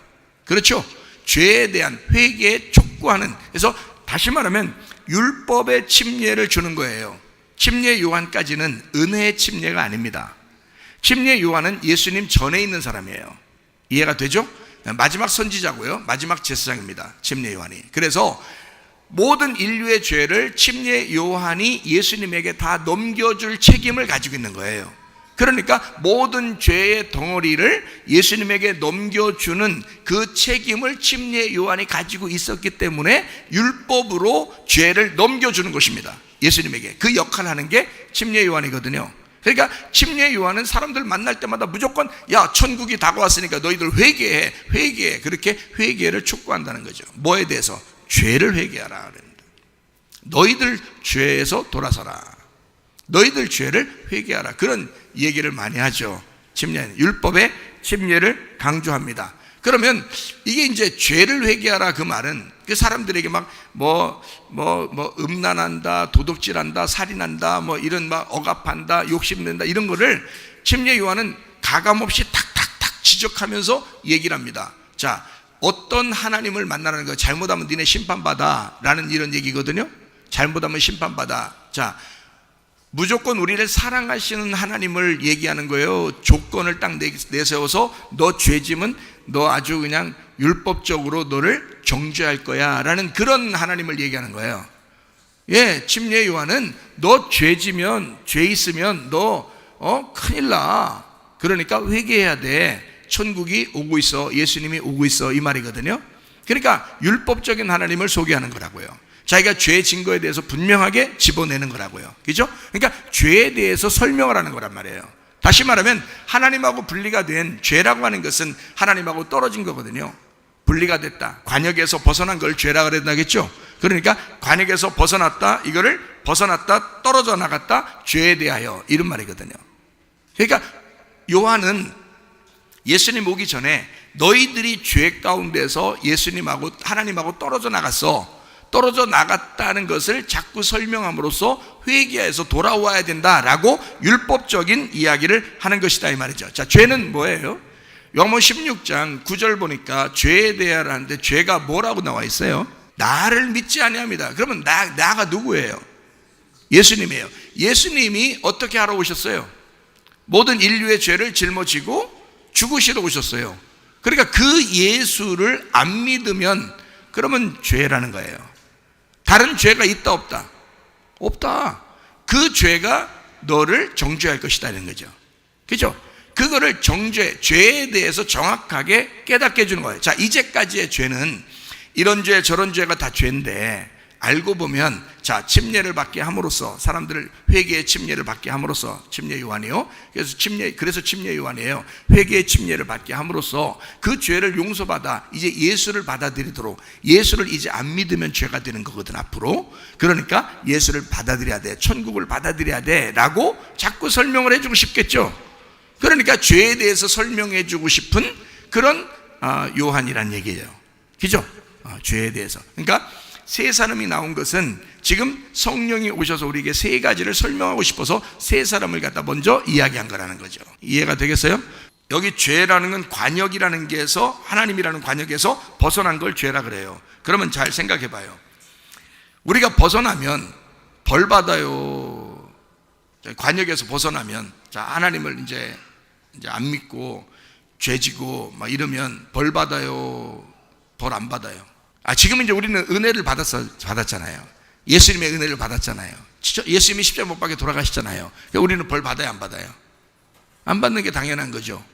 S1: 그렇죠? 죄에 대한 회개에 촉구하는. 그래서 다시 말하면 율법의 침례를 주는 거예요. 침례 요한까지는 은혜의 침례가 아닙니다. 침례 요한은 예수님 전에 있는 사람이에요. 이해가 되죠? 마지막 선지자고요. 마지막 제사장입니다. 침례 요한이. 그래서 모든 인류의 죄를 침례 요한이 예수님에게 다 넘겨줄 책임을 가지고 있는 거예요. 그러니까 모든 죄의 덩어리를 예수님에게 넘겨주는 그 책임을 침례 요한이 가지고 있었기 때문에 율법으로 죄를 넘겨주는 것입니다. 예수님에게 그 역할을 하는 게 침례 요한이거든요. 그러니까 침례 요한은 사람들 만날 때마다 무조건 야, 천국이 다가왔으니까 너희들 회개해. 그렇게 회개를 촉구한다는 거죠. 뭐에 대해서? 죄를 회개하라 그럽니다. 너희들 죄에서 돌아서라. 너희들 죄를 회개하라. 그런 얘기를 많이 하죠. 침례는 율법의 침례를 강조합니다. 그러면 이게 이제 죄를 회개하라 그 말은 그 사람들에게 막 음란한다, 도둑질한다, 살인한다, 뭐 이런 막 억압한다, 욕심낸다 이런 거를 침례 요한은 가감없이 탁탁탁 지적하면서 얘기를 합니다. 자, 어떤 하나님을 만나라는 거예요? 잘못하면 니네 심판받아 라는 이런 얘기거든요. 잘못하면 심판받아. 자, 무조건 우리를 사랑하시는 하나님을 얘기하는 거예요. 조건을 딱 내세워서 너 죄짐은 너 아주 그냥 율법적으로 너를 정죄할 거야 라는 그런 하나님을 얘기하는 거예요. 예, 침례 요한은 너 죄지면, 죄 있으면 너 큰일 나. 그러니까 회개해야 돼. 천국이 오고 있어. 예수님이 오고 있어. 이 말이거든요. 그러니까 율법적인 하나님을 소개하는 거라고요. 자기가 죄 증거에 대해서 분명하게 집어내는 거라고요. 그죠? 그러니까 죄에 대해서 설명을 하는 거란 말이에요. 다시 말하면 하나님하고 분리가 된 죄라고 하는 것은 하나님하고 떨어진 거거든요. 분리가 됐다. 관역에서 벗어난 걸 죄라 그랬나겠죠? 그러니까 관역에서 벗어났다. 이거를 벗어났다. 떨어져 나갔다. 죄에 대하여 이런 말이거든요. 그러니까 요한은 예수님 오기 전에 너희들이 죄 가운데서 예수님하고 하나님하고 떨어져 나갔어. 떨어져 나갔다는 것을 자꾸 설명함으로써 회개해서 돌아와야 된다라고 율법적인 이야기를 하는 것이다 이 말이죠. 자, 죄는 뭐예요? 요한복음 16장 9절 보니까 죄에 대하라는데 죄가 뭐라고 나와 있어요? 나를 믿지 아니합니다. 그러면 나가 누구예요? 예수님이에요. 예수님이 어떻게 하러 오셨어요? 모든 인류의 죄를 짊어지고 죽으시러 오셨어요. 그러니까 그 예수를 안 믿으면 그러면 죄라는 거예요. 다른 죄가 있다 없다? 없다. 그 죄가 너를 정죄할 것이다 이런 거죠. 그죠? 그거를 죄에 대해서 정확하게 깨닫게 해주는 거예요. 자, 이제까지의 죄는 이런 죄 저런 죄가 다 죄인데 알고 보면 자, 침례를 받게 함으로써 사람들을 회개의 침례를 받게 함으로써 침례 요한이요. 그래서 침례 요한이에요. 회개의 침례를 받게 함으로써 그 죄를 용서받아 이제 예수를 받아들이도록 예수를 이제 안 믿으면 죄가 되는 거거든 앞으로. 그러니까 예수를 받아들여야 돼. 천국을 받아들여야 돼라고 자꾸 설명을 해주고 싶겠죠. 그러니까 죄에 대해서 설명해 주고 싶은 그런 요한이란 얘기예요. 그죠? 죄에 대해서. 그러니까 세 사람이 나온 것은 지금 성령이 오셔서 우리에게 세 가지를 설명하고 싶어서 세 사람을 갖다 먼저 이야기한 거라는 거죠. 이해가 되겠어요? 여기 죄라는 건 관역이라는 게에서 하나님이라는 관역에서 벗어난 걸 죄라 그래요. 그러면 잘 생각해 봐요. 우리가 벗어나면 벌 받아요. 관역에서 벗어나면 자, 하나님을 이제 안 믿고 죄지고 막 이러면 벌 받아요. 벌 안 받아요. 지금 이제 우리는 은혜를 받았잖아요. 예수님의 은혜를 받았잖아요. 예수님이 십자가 못 박혀 돌아가셨잖아요. 그러니까 우리는 벌 받아요, 안 받아요? 안 받는 게 당연한 거죠.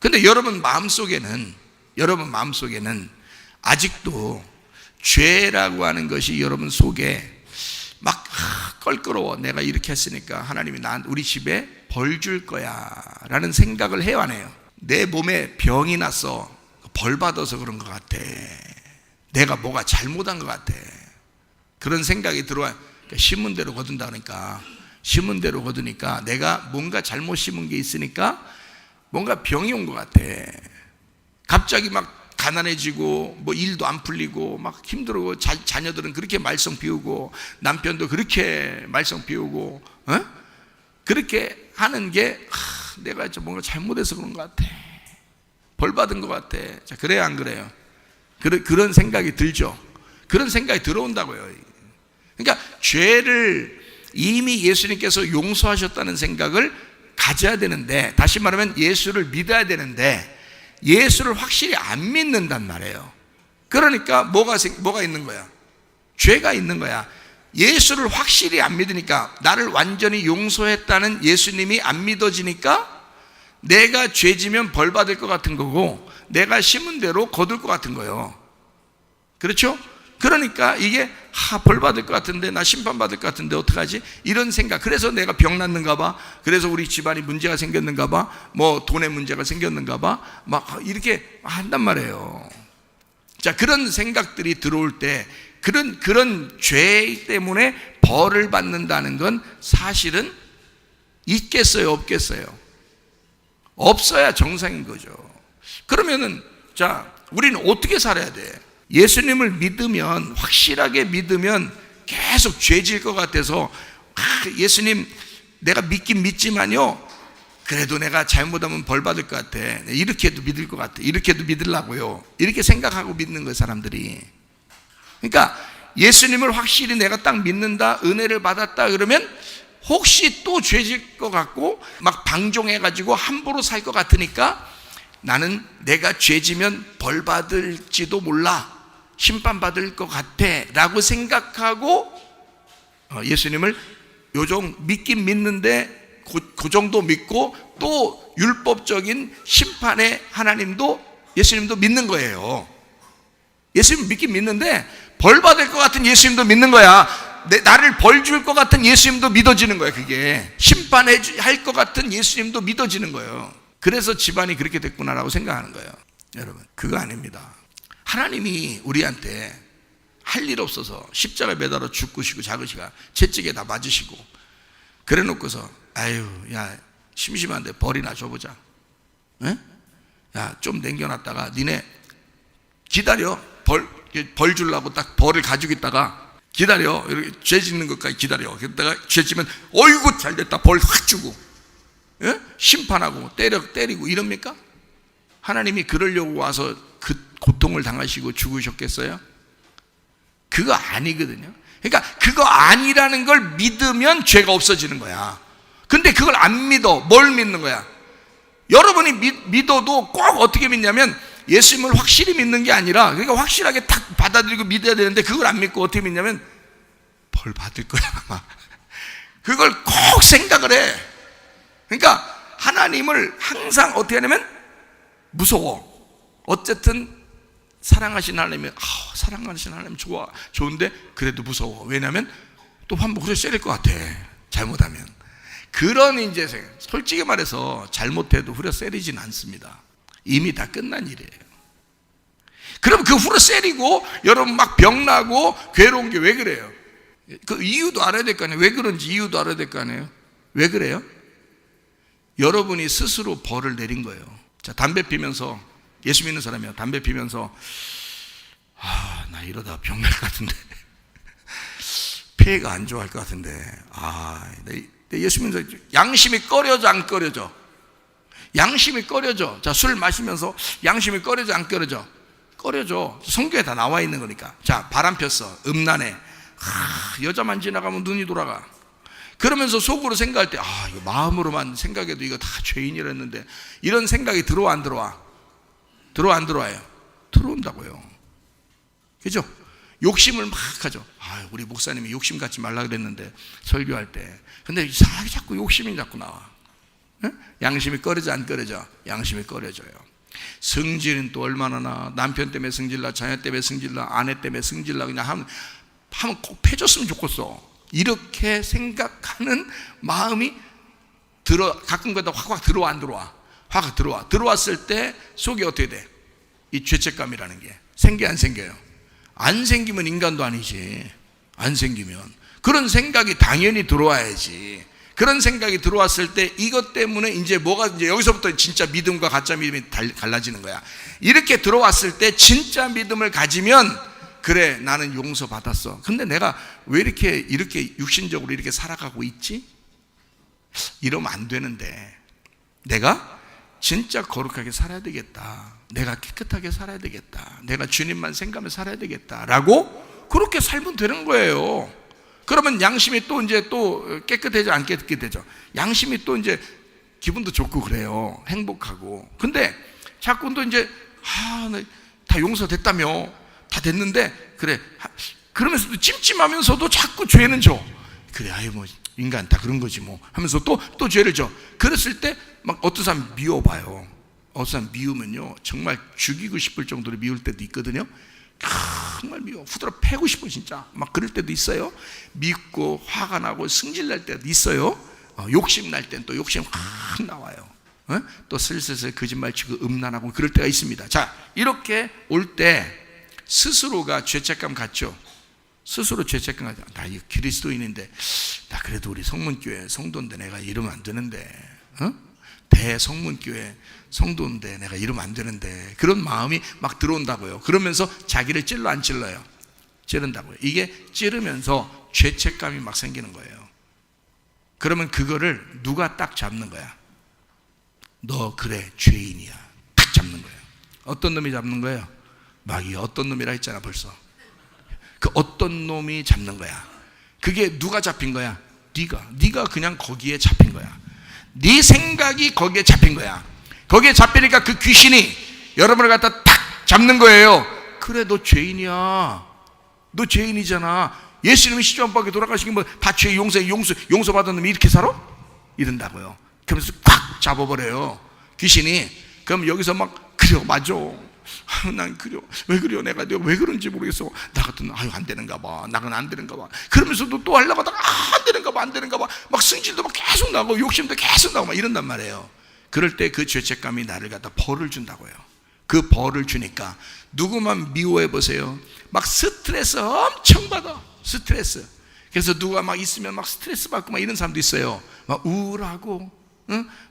S1: 근데 여러분 마음속에는 아직도 죄라고 하는 것이 여러분 속에 막 껄끄러워. 내가 이렇게 했으니까 하나님이 우리 집에 벌 줄 거야 라는 생각을 해요, 안 해요? 내 몸에 병이 났어. 벌 받아서 그런 것 같아. 내가 뭐가 잘못한 것 같아. 그런 생각이 들어와요. 그러니까 심은 대로 거둔다 그러니까 심은 대로 거두니까 내가 뭔가 잘못 심은 게 있으니까 뭔가 병이 온 것 같아. 갑자기 막 가난해지고 뭐 일도 안 풀리고 막 힘들고 자녀들은 그렇게 말썽 피우고 남편도 그렇게 말썽 피우고 그렇게 하는 게 내가 뭔가 잘못해서 그런 것 같아. 벌 받은 것 같아. 자, 그래요, 안 그래요? 그런 생각이 들죠. 그런 생각이 들어온다고요. 그러니까 죄를 이미 예수님께서 용서하셨다는 생각을 가져야 되는데, 다시 말하면 예수를 믿어야 되는데 예수를 확실히 안 믿는단 말이에요. 그러니까 뭐가 있는 거야? 죄가 있는 거야. 예수를 확실히 안 믿으니까, 나를 완전히 용서했다는 예수님이 안 믿어지니까 내가 죄 지면 벌 받을 것 같은 거고, 내가 심은 대로 거둘 것 같은 거예요. 그렇죠? 그러니까 이게 벌 받을 것 같은데, 나 심판 받을 것 같은데 어떡하지? 이런 생각. 그래서 내가 병 났는가 봐, 그래서 우리 집안이 문제가 생겼는가 봐, 뭐 돈에 문제가 생겼는가 봐, 막 이렇게 한단 말이에요. 자, 그런 생각들이 들어올 때, 그런 죄 때문에 벌을 받는다는 건 사실은 있겠어요, 없겠어요? 없어야 정상인 거죠. 그러면은, 자, 우리는 어떻게 살아야 돼? 예수님을 믿으면, 확실하게 믿으면 계속 죄 질 것 같아서, 예수님 내가 믿긴 믿지만요, 그래도 내가 잘못하면 벌 받을 것 같아, 이렇게도 믿을 것 같아, 이렇게도 믿으려고요, 이렇게 생각하고 믿는 거예요, 사람들이. 그러니까 예수님을 확실히 내가 딱 믿는다, 은혜를 받았다 그러면 혹시 또 죄 질 것 같고 막 방종해가지고 함부로 살 것 같으니까, 나는 내가 죄 지면 벌 받을지도 몰라, 심판받을 것 같아 라고 생각하고 예수님을 요정 믿긴 믿는데 그 정도 믿고, 또 율법적인 심판의 하나님도, 예수님도 믿는 거예요. 예수님 믿긴 믿는데 벌 받을 것 같은 예수님도 믿는 거야. 나를 벌 줄 것 같은 예수님도 믿어지는 거야. 그게 심판할 것 같은 예수님도 믿어지는 거예요. 그래서 집안이 그렇게 됐구나라고 생각하는 거예요. 여러분, 그거 아닙니다. 하나님이 우리한테 할 일 없어서 십자가에 매달아 죽으시고 작으시가 채찍에 다 맞으시고 그래 놓고서, 아유, 야, 심심한데 벌이나 줘보자. 에? 야, 좀 남겨놨다가 니네 기다려, 벌 주려고 딱 벌을 가지고 있다가 기다려, 이렇게 죄 짓는 것까지 기다려. 그러다가 죄 지면 어이구 잘됐다, 벌 확 주고, 예? 심판하고 때리고 이럽니까? 하나님이 그러려고 와서 그 고통을 당하시고 죽으셨겠어요? 그거 아니거든요. 그러니까 그거 아니라는 걸 믿으면 죄가 없어지는 거야. 근데 그걸 안 믿어. 뭘 믿는 거야? 여러분이 믿어도 꼭 어떻게 믿냐면, 예수님을 확실히 믿는 게 아니라, 그러니까 확실하게 딱 받아들이고 믿어야 되는데, 그걸 안 믿고 어떻게 믿냐면 벌 받을 거야 아마. 그걸 꼭 생각을 해. 그러니까 하나님을 항상 어떻게 하냐면 무서워. 어쨌든 사랑하시는 하나님이, 사랑하시는 하나님 좋은데 그래도 무서워. 왜냐하면 또 한번 후려 때릴 것 같아, 잘못하면. 그런 이제 솔직히 말해서 잘못해도 후려 때리진 않습니다. 이미 다 끝난 일이에요. 그럼 그 후려 때리고 여러분 막 병나고 괴로운 게 왜 그래요? 그 이유도 알아야 될 거 아니에요. 왜 그런지 이유도 알아야 될 거 아니에요. 왜 그래요? 여러분이 스스로 벌을 내린 거예요. 자, 담배 피면서, 예수 믿는 사람이야, 담배 피면서 나 이러다 병 날 것 같은데 폐가 안 좋아할 것 같은데, 예수 믿는 사람 양심이 꺼려져 안 꺼려져? 양심이 꺼려져. 자, 술 마시면서 양심이 꺼려져 안 꺼려져? 꺼려져. 성경에 다 나와 있는 거니까. 자, 바람 폈어, 음란해, 여자만 지나가면 눈이 돌아가. 그러면서 속으로 생각할 때, 이거 마음으로만 생각해도 이거 다 죄인이랬는데, 이런 생각이 들어와 안 들어와? 들어와 안 들어와요? 들어온다고요. 그죠? 욕심을 막 하죠. 우리 목사님이 욕심 갖지 말라 그랬는데 설교할 때. 근데 이상하게 자꾸 욕심이 자꾸 나와. 응? 양심이 꺼려져 안 꺼려져? 양심이 꺼려져요. 성질은 또 얼마나 나. 남편 때문에 성질나, 자녀 때문에 성질나, 아내 때문에 성질나, 그냥 하면 꼭 패줬으면 좋겠어, 이렇게 생각하는 마음이 가끔가다 확 들어와 안 들어와? 확 들어와. 들어왔을 때 속이 어떻게 돼? 이 죄책감이라는 게 생겨 안 생겨요? 안 생기면 인간도 아니지. 안 생기면 그런 생각이 당연히 들어와야지. 그런 생각이 들어왔을 때 이것 때문에 이제 여기서부터 진짜 믿음과 가짜 믿음이 갈라지는 거야. 이렇게 들어왔을 때 진짜 믿음을 가지면, 그래, 나는 용서받았어. 근데 내가 왜 이렇게 육신적으로 이렇게 살아가고 있지? 이러면 안 되는데, 내가 진짜 거룩하게 살아야 되겠다, 내가 깨끗하게 살아야 되겠다, 내가 주님만 생각하며 살아야 되겠다라고 그렇게 살면 되는 거예요. 그러면 양심이 또 이제 또 깨끗해져, 안 깨끗해져? 양심이 또 이제 기분도 좋고 그래요. 행복하고. 근데 자꾸 또 이제 다 용서됐다며, 다 됐는데 그래, 그러면서도 찜찜하면서도 자꾸 죄는 져. 그래, 아유 뭐 인간 다 그런 거지 뭐 하면서 또 죄를 져. 그랬을 때 막 어떤 사람 미워봐요. 어떤 사람 미우면요 정말 죽이고 싶을 정도로 미울 때도 있거든요. 정말 미워, 후드려 패고 싶어 진짜. 막 그럴 때도 있어요. 밉고 화가 나고 승질날 때도 있어요. 욕심 날 땐 또 욕심 확 나와요. 또 슬슬 거짓말치고 음란하고 그럴 때가 있습니다. 자, 이렇게 올 때 스스로가 죄책감 갖죠. 스스로 죄책감 갖죠. 나 이 그리스도인인데, 나 그래도 우리 성문교회 성도인데 내가 이러면 안 되는데, 대성문교회 성도인데 내가 이러면 안 되는데, 그런 마음이 막 들어온다고요. 그러면서 자기를 찔러 안 찔러요? 찌른다고요. 이게 찌르면서 죄책감이 막 생기는 거예요. 그러면 그거를 누가 딱 잡는 거야? 너 그래 죄인이야, 딱 잡는 거예요. 어떤 놈이 잡는 거예요? 마귀. 어떤 놈이라 했잖아 벌써. 그 어떤 놈이 잡는 거야. 그게 누가 잡힌 거야? 네가 그냥 거기에 잡힌 거야. 네 생각이 거기에 잡힌 거야. 거기에 잡히니까 그 귀신이 여러분을 갖다 딱 잡는 거예요. 그래, 너 죄인이야, 너 죄인이잖아, 예수님이 십자가에 돌아가신 게 뭐 다 죄 용서받은 놈이 이렇게 살아? 이런다고요. 그러면서 꽉 잡아버려요 귀신이. 그럼 여기서 막 그래 맞아, 난 그래, 왜 그래, 내가 왜 그런지 모르겠어, 나 같은 안 되는가 봐, 나는 안 되는가 봐. 그러면서도 또 하려고 하다가 안 되는가 봐, 막 승질도 막 계속 나고 욕심도 계속 나고 막 이런단 말이에요. 그럴 때 그 죄책감이 나를 갖다 벌을 준다고요. 그 벌을 주니까 누구만 미워해 보세요. 막 스트레스 엄청 받아. 스트레스. 그래서 누가 막 있으면 막 스트레스 받고 막 이런 사람도 있어요. 막 우울하고,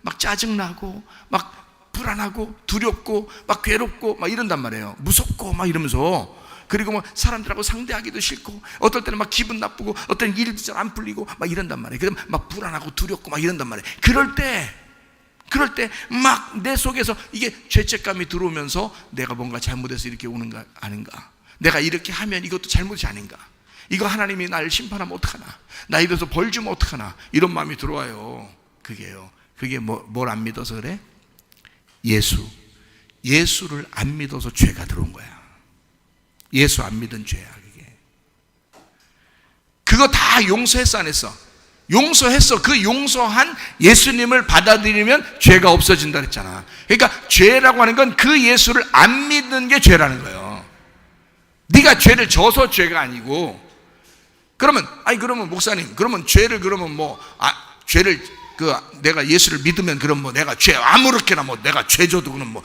S1: 막 짜증나고, 막 불안하고, 두렵고, 막 괴롭고, 막 이런단 말이에요. 무섭고, 막 이러면서. 그리고 뭐 사람들하고 상대하기도 싫고, 어떨 때는 막 기분 나쁘고, 어떨 때는 일도 잘 안 풀리고, 막 이런단 말이에요. 그럼 막 불안하고 두렵고, 막 이런단 말이에요. 그럴 때 막 내 속에서 이게 죄책감이 들어오면서 내가 뭔가 잘못해서 이렇게 오는 거 아닌가? 내가 이렇게 하면 이것도 잘못이 아닌가? 이거 하나님이 나를 심판하면 어떡하나? 나 이래서 벌 주면 어떡하나? 이런 마음이 들어와요. 그게 뭘 안 믿어서 그래? 예수를 안 믿어서 죄가 들어온 거야. 예수 안 믿은 죄야 그게. 그거 다 용서했어 안 했어? 용서했어. 그 용서한 예수님을 받아들이면 죄가 없어진다 그랬잖아. 그러니까 죄라고 하는 건 그 예수를 안 믿는 게 죄라는 거예요. 네가 죄를 져서 죄가 아니고. 그러면 목사님, 그러면 죄를 죄를 내가 예수를 믿으면 그럼 뭐 내가 죄 아무렇게나 뭐 내가 죄 져도 그럼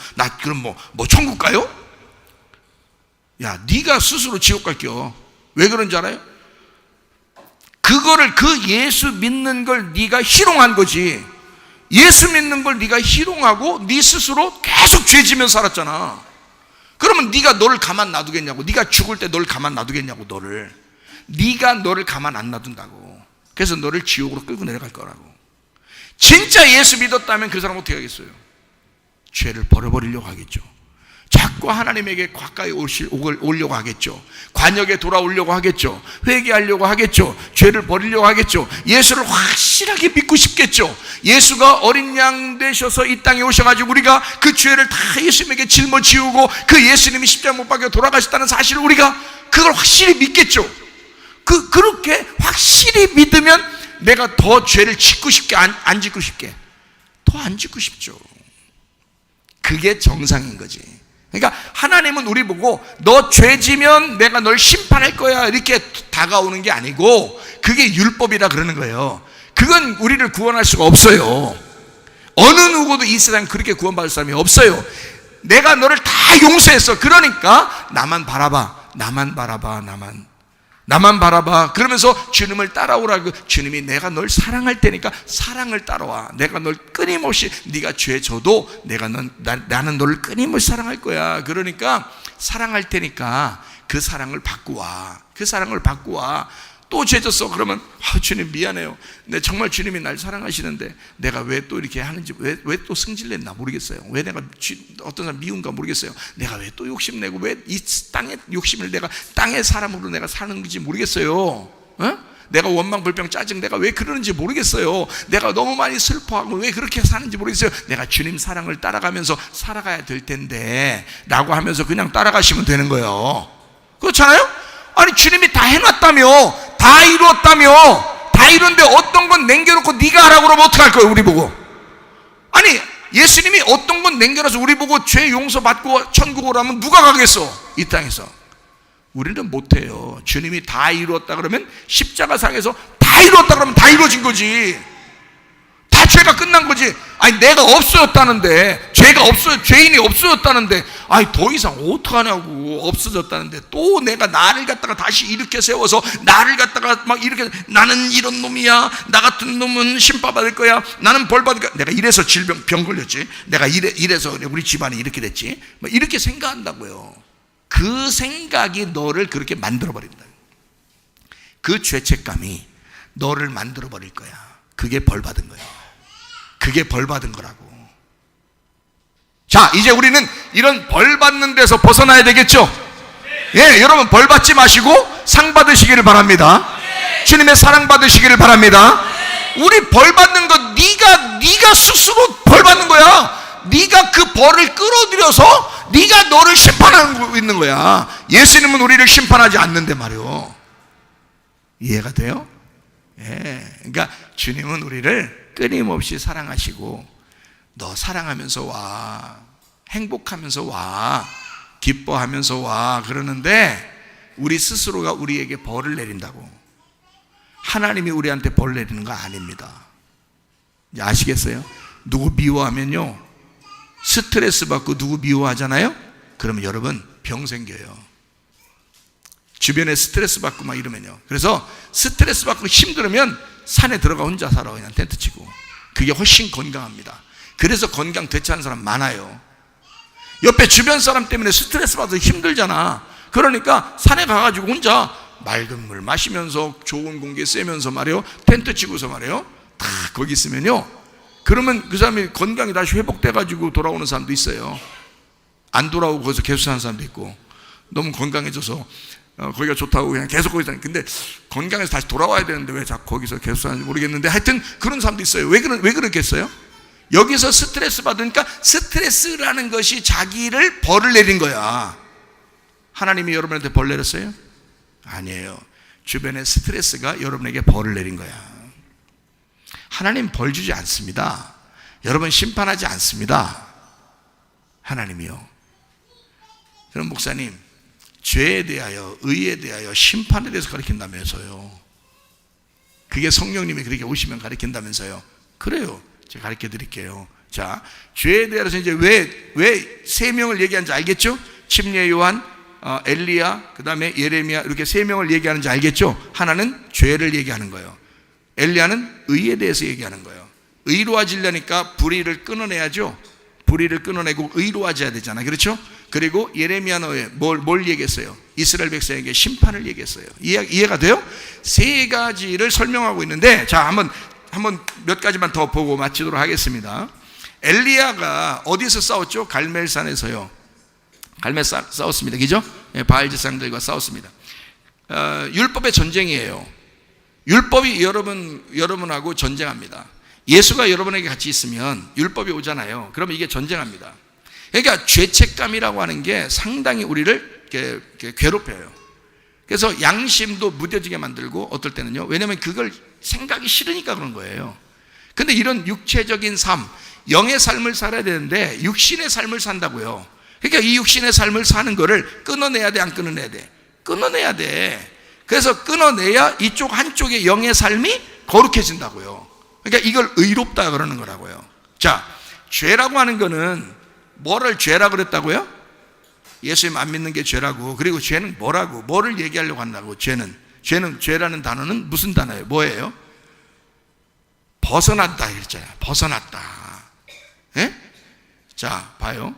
S1: 그럼 천국 가요? 야, 네가 스스로 지옥 갈게요. 왜 그런지 알아요? 그거를 그 예수 믿는 걸 네가 희롱한 거지. 예수 믿는 걸 네가 희롱하고 네 스스로 계속 죄지면서 살았잖아. 그러면 네가 너를 가만 놔두겠냐고. 네가 죽을 때 너를 가만 놔두겠냐고. 네가 너를 가만 안 놔둔다고. 그래서 너를 지옥으로 끌고 내려갈 거라고. 진짜 예수 믿었다면 그 사람 어떻게 하겠어요? 죄를 버려버리려고 하겠죠. 자꾸 하나님에게 가까이 오려고 하겠죠. 관역에 돌아오려고 하겠죠. 회개하려고 하겠죠. 죄를 버리려고 하겠죠. 예수를 확실하게 믿고 싶겠죠. 예수가 어린 양 되셔서 이 땅에 오셔가지고 우리가 그 죄를 다 예수님에게 짊어지우고 그 예수님이 십자가 못 박혀 돌아가셨다는 사실을 우리가 그걸 확실히 믿겠죠. 그렇게 확실히 믿으면 내가 더 죄를 짓고 싶게 안 짓고 싶게 더 안 짓고 싶죠. 그게 정상인 거지. 그러니까 하나님은 우리 보고 너 죄지면 내가 널 심판할 거야 이렇게 다가오는 게 아니고 그게 율법이라 그러는 거예요. 그건 우리를 구원할 수가 없어요. 어느 누구도 이 세상에 그렇게 구원받을 사람이 없어요. 내가 너를 다 용서했어. 그러니까 나만 바라봐. 그러면서 주님을 따라오라고. 주님이 내가 널 사랑할 테니까 사랑을 따라와. 내가 널 끊임없이, 네가 죄 져도 나는 너를 끊임없이 사랑할 거야. 그러니까 사랑할 테니까 그 사랑을 받고 와. 또 죄졌어. 그러면 주님 미안해요. 내 정말 주님이 날 사랑하시는데 내가 왜 또 이렇게 하는지, 왜 또 승질냈나 모르겠어요. 왜 내가 어떤 사람 미운가 모르겠어요. 내가 왜 또 욕심내고 왜 이 땅의 욕심을 내가 땅의 사람으로 내가 사는 건지 모르겠어요. 어? 내가 원망 불평 짜증 내가 왜 그러는지 모르겠어요. 내가 너무 많이 슬퍼하고 왜 그렇게 사는지 모르겠어요. 내가 주님 사랑을 따라가면서 살아가야 될 텐데 라고 하면서 그냥 따라가시면 되는 거예요. 그렇잖아요? 아니 주님이 다 해놨다며, 다 이루었다며, 다 이루는데 어떤 건 남겨놓고 네가 하라고 그러면 어떡할 거예요? 우리 보고. 아니 예수님이 어떤 건 남겨놔서 우리 보고 죄 용서받고 천국 오라면 누가 가겠어? 이 땅에서. 우리는 못해요. 주님이 다 이루었다 그러면, 십자가상에서 다 이루었다 그러면 다 이루어진 거지. 다 죄가 끝난 거지. 아니 내가 없어졌다는데, 죄가 없어, 죄인이 없어졌다는데, 아니 더 이상 어떡하냐고. 없어졌다는데 또 내가 나를 갖다가 다시 일으켜 세워서 나를 갖다가 막 이렇게, 나는 이런 놈이야, 나 같은 놈은 심판받을 거야, 나는 벌 받을 거야, 내가 이래서 병 걸렸지, 내가 이래서 우리 집안이 이렇게 됐지, 막 이렇게 생각한다고요. 그 생각이 너를 그렇게 만들어버린다. 그 죄책감이 너를 만들어버릴 거야. 그게 벌받은 거야. 그게 벌받은 거라고. 자, 이제 우리는 이런 벌받는 데서 벗어나야 되겠죠? 예, 여러분 벌받지 마시고 상 받으시기를 바랍니다. 주님의 사랑 받으시기를 바랍니다. 우리 벌받는 거 네가 스스로 벌받는 거야. 네가 그 벌을 끌어들여서 네가 너를 심판하고 있는 거야. 예수님은 우리를 심판하지 않는데 말이요. 이해가 돼요? 예. 그러니까 주님은 우리를 끊임없이 사랑하시고, 너 사랑하면서 와, 행복하면서 와, 기뻐하면서 와 그러는데 우리 스스로가 우리에게 벌을 내린다고. 하나님이 우리한테 벌 내리는 거 아닙니다. 이제 아시겠어요? 누구 미워하면요, 스트레스 받고 누구 미워하잖아요? 그러면 여러분 병 생겨요. 주변에 스트레스 받고 막 이러면요. 그래서 스트레스 받고 힘들으면 산에 들어가 혼자 살아. 그냥 텐트 치고. 그게 훨씬 건강합니다. 그래서 건강 되찾는 사람 많아요. 옆에 주변 사람 때문에 스트레스 받아서 힘들잖아. 그러니까 산에 가가지고 혼자 맑은 물 마시면서 좋은 공기 쐬면서 말이요, 텐트 치고서 말이요, 다 거기 있으면요, 그러면 그 사람이 건강이 다시 회복돼가지고 돌아오는 사람도 있어요. 안 돌아오고 거기서 계속 사는 사람도 있고, 너무 건강해져서 거기가 좋다고 그냥 계속 거기서 사는. 근데 건강해서 다시 돌아와야 되는데 왜 자꾸 거기서 계속 사는지 모르겠는데, 하여튼 그런 사람도 있어요. 왜 그렇겠어요? 여기서 스트레스 받으니까 스트레스라는 것이 자기를 벌을 내린 거야. 하나님이 여러분한테 벌 내렸어요? 아니에요. 주변의 스트레스가 여러분에게 벌을 내린 거야. 하나님 벌 주지 않습니다. 여러분 심판하지 않습니다. 하나님이요. 그럼 목사님, 죄에 대하여, 의에 대하여, 심판에 대해서 가르친다면서요. 그게 성령님이 그렇게 오시면 가르친다면서요. 그래요. 제가 가르쳐 드릴게요. 자, 죄에 대해서 이제 왜 세 명을 얘기하는지 알겠죠? 침례 요한, 엘리야, 그 다음에 예레미야, 이렇게 세 명을 얘기하는지 알겠죠? 하나는 죄를 얘기하는 거예요. 엘리야는 의에 대해서 얘기하는 거예요. 의로워지려니까 불의를 끊어내야죠. 불의를 끊어내고 의로워져야 되잖아. 그렇죠? 그리고 예레미야는 뭘 얘기했어요? 이스라엘 백성에게 심판을 얘기했어요. 이해가 돼요? 세 가지를 설명하고 있는데, 자, 한번 몇 가지만 더 보고 마치도록 하겠습니다. 엘리야가 어디서 싸웠죠? 갈멜산에서요. 갈멜산 싸웠습니다. 그죠? 바알 제사장들과 싸웠습니다. 율법의 전쟁이에요. 율법이 여러분하고 전쟁합니다. 예수가 여러분에게 같이 있으면 율법이 오잖아요. 그러면 이게 전쟁합니다. 그러니까 죄책감이라고 하는 게 상당히 우리를 이렇게 괴롭혀요. 그래서 양심도 무뎌지게 만들고, 어떨 때는요, 왜냐하면 그걸 생각이 싫으니까 그런 거예요. 근데 이런 육체적인 삶, 영의 삶을 살아야 되는데 육신의 삶을 산다고요. 그러니까 이 육신의 삶을 사는 거를 끊어내야 돼, 안 끊어내야 돼? 끊어내야 돼. 그래서 끊어내야 이쪽 한쪽의 영의 삶이 거룩해진다고요. 그러니까 이걸 의롭다 그러는 거라고요. 자, 죄라고 하는 거는 뭐를 죄라고 그랬다고요? 예수님 안 믿는 게 죄라고. 그리고 죄는 뭐라고? 뭐를 얘기하려고 한다고? 죄라는 단어는 무슨 단어예요? 뭐예요? 벗어났다 그랬잖아요. 벗어났다. 예? 자, 봐요.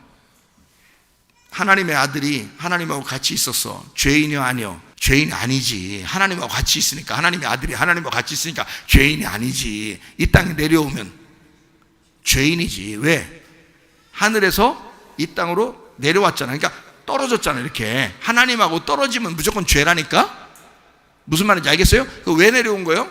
S1: 하나님의 아들이 하나님하고 같이 있었어. 죄인이요 아니요? 죄인이 아니지. 하나님하고 같이 있으니까, 하나님의 아들이 하나님하고 같이 있으니까 죄인이 아니지. 이 땅에 내려오면 죄인이지. 왜? 하늘에서 이 땅으로 내려왔잖아. 그러니까 떨어졌잖아. 이렇게 하나님하고 떨어지면 무조건 죄라니까. 무슨 말인지 알겠어요? 왜 내려온 거예요?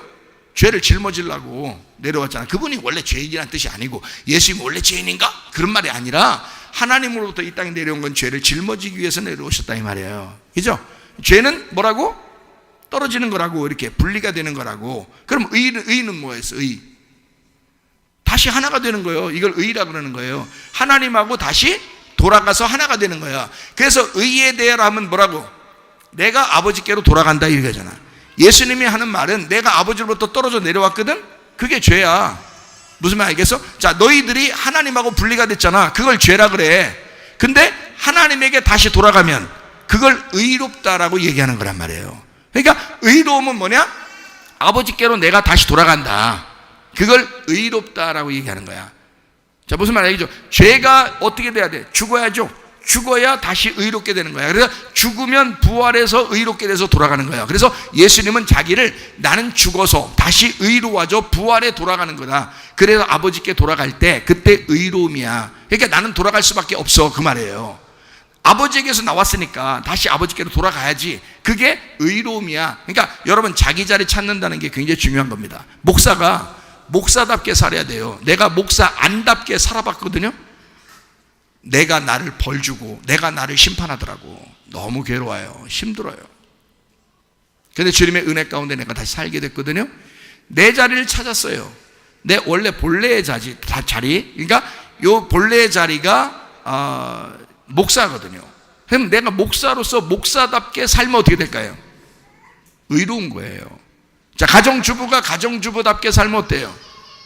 S1: 죄를 짊어지려고 내려왔잖아. 그분이 원래 죄인이라는 뜻이 아니고, 예수님이 원래 죄인인가? 그런 말이 아니라 하나님으로부터 이 땅에 내려온 건 죄를 짊어지기 위해서 내려오셨다 이 말이에요. 그죠? 죄는 뭐라고? 떨어지는 거라고, 이렇게 분리가 되는 거라고. 그럼 의는 뭐였어? 의. 다시 하나가 되는 거예요. 이걸 의라고 그러는 거예요. 하나님하고 다시 돌아가서 하나가 되는 거야. 그래서 의에 대하여 하면 뭐라고? 내가 아버지께로 돌아간다 이거잖아. 예수님이 하는 말은 내가 아버지로부터 떨어져 내려왔거든? 그게 죄야. 무슨 말 알겠어? 자, 너희들이 하나님하고 분리가 됐잖아. 그걸 죄라 그래. 근데 하나님에게 다시 돌아가면 그걸 의롭다라고 얘기하는 거란 말이에요. 그러니까 의로움은 뭐냐? 아버지께로 내가 다시 돌아간다. 그걸 의롭다라고 얘기하는 거야. 자, 무슨 말 알겠죠? 죄가 어떻게 돼야 돼? 죽어야죠. 죽어야 다시 의롭게 되는 거야. 그래서 죽으면 부활해서 의롭게 돼서 돌아가는 거야. 그래서 예수님은 자기를 나는 죽어서 다시 의로워져 부활에 돌아가는 거다. 그래서 아버지께 돌아갈 때 그때 의로움이야. 그러니까 나는 돌아갈 수밖에 없어, 그 말이에요. 아버지에게서 나왔으니까 다시 아버지께로 돌아가야지. 그게 의로움이야. 그러니까 여러분, 자기 자리 찾는다는 게 굉장히 중요한 겁니다. 목사가 목사답게 살아야 돼요. 내가 목사 안답게 살아봤거든요. 내가 나를 벌주고 내가 나를 심판하더라고. 너무 괴로워요. 힘들어요. 그런데 주님의 은혜 가운데 내가 다시 살게 됐거든요. 내 자리를 찾았어요. 내 원래 본래의 자리. 그러니까 요 본래의 자리가 목사거든요. 그럼 내가 목사로서 목사답게 살면 어떻게 될까요? 의로운 거예요. 자, 가정주부가 가정주부답게 살면 어때요?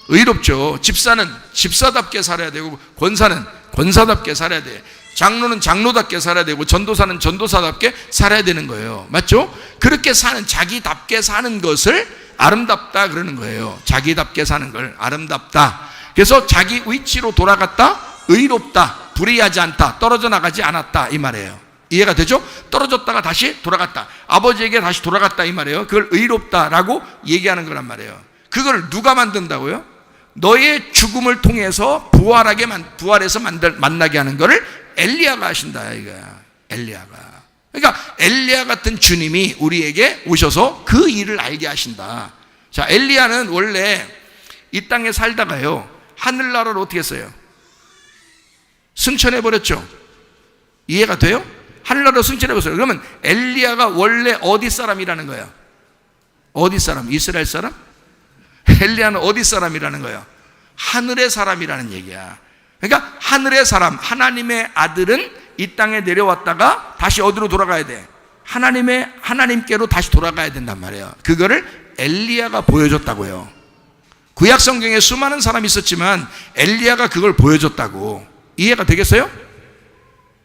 S1: 의롭죠. 집사는 집사답게 살아야 되고, 권사는 권사답게 살아야 돼. 장로는 장로답게 살아야 되고, 전도사는 전도사답게 살아야 되는 거예요. 맞죠? 그렇게 사는, 자기답게 사는 것을 아름답다 그러는 거예요. 자기답게 사는 걸 아름답다. 그래서 자기 위치로 돌아갔다, 의롭다, 불의하지 않다, 떨어져 나가지 않았다 이 말이에요. 이해가 되죠? 떨어졌다가 다시 돌아갔다, 아버지에게 다시 돌아갔다 이 말이에요. 그걸 의롭다라고 얘기하는 거란 말이에요. 그걸 누가 만든다고요? 너의 죽음을 통해서 부활해서 만나게 하는 거를 엘리야가 하신다 이거야. 엘리야가. 그러니까 엘리야 같은 주님이 우리에게 오셔서 그 일을 알게 하신다. 자, 엘리야는 원래 이 땅에 살다가요, 하늘나라를 어떻게 했어요? 승천해버렸죠. 이해가 돼요? 하늘나라로 승천해버렸어요. 그러면 엘리야가 원래 어디 사람이라는 거야? 어디 사람? 이스라엘 사람? 엘리야는 어디 사람이라는 거야? 하늘의 사람이라는 얘기야. 그러니까 하늘의 사람, 하나님의 아들은 이 땅에 내려왔다가 다시 어디로 돌아가야 돼? 하나님께로 다시 돌아가야 된단 말이에요. 그거를 엘리야가 보여줬다고요. 구약 성경에 수많은 사람이 있었지만 엘리야가 그걸 보여줬다고. 이해가 되겠어요?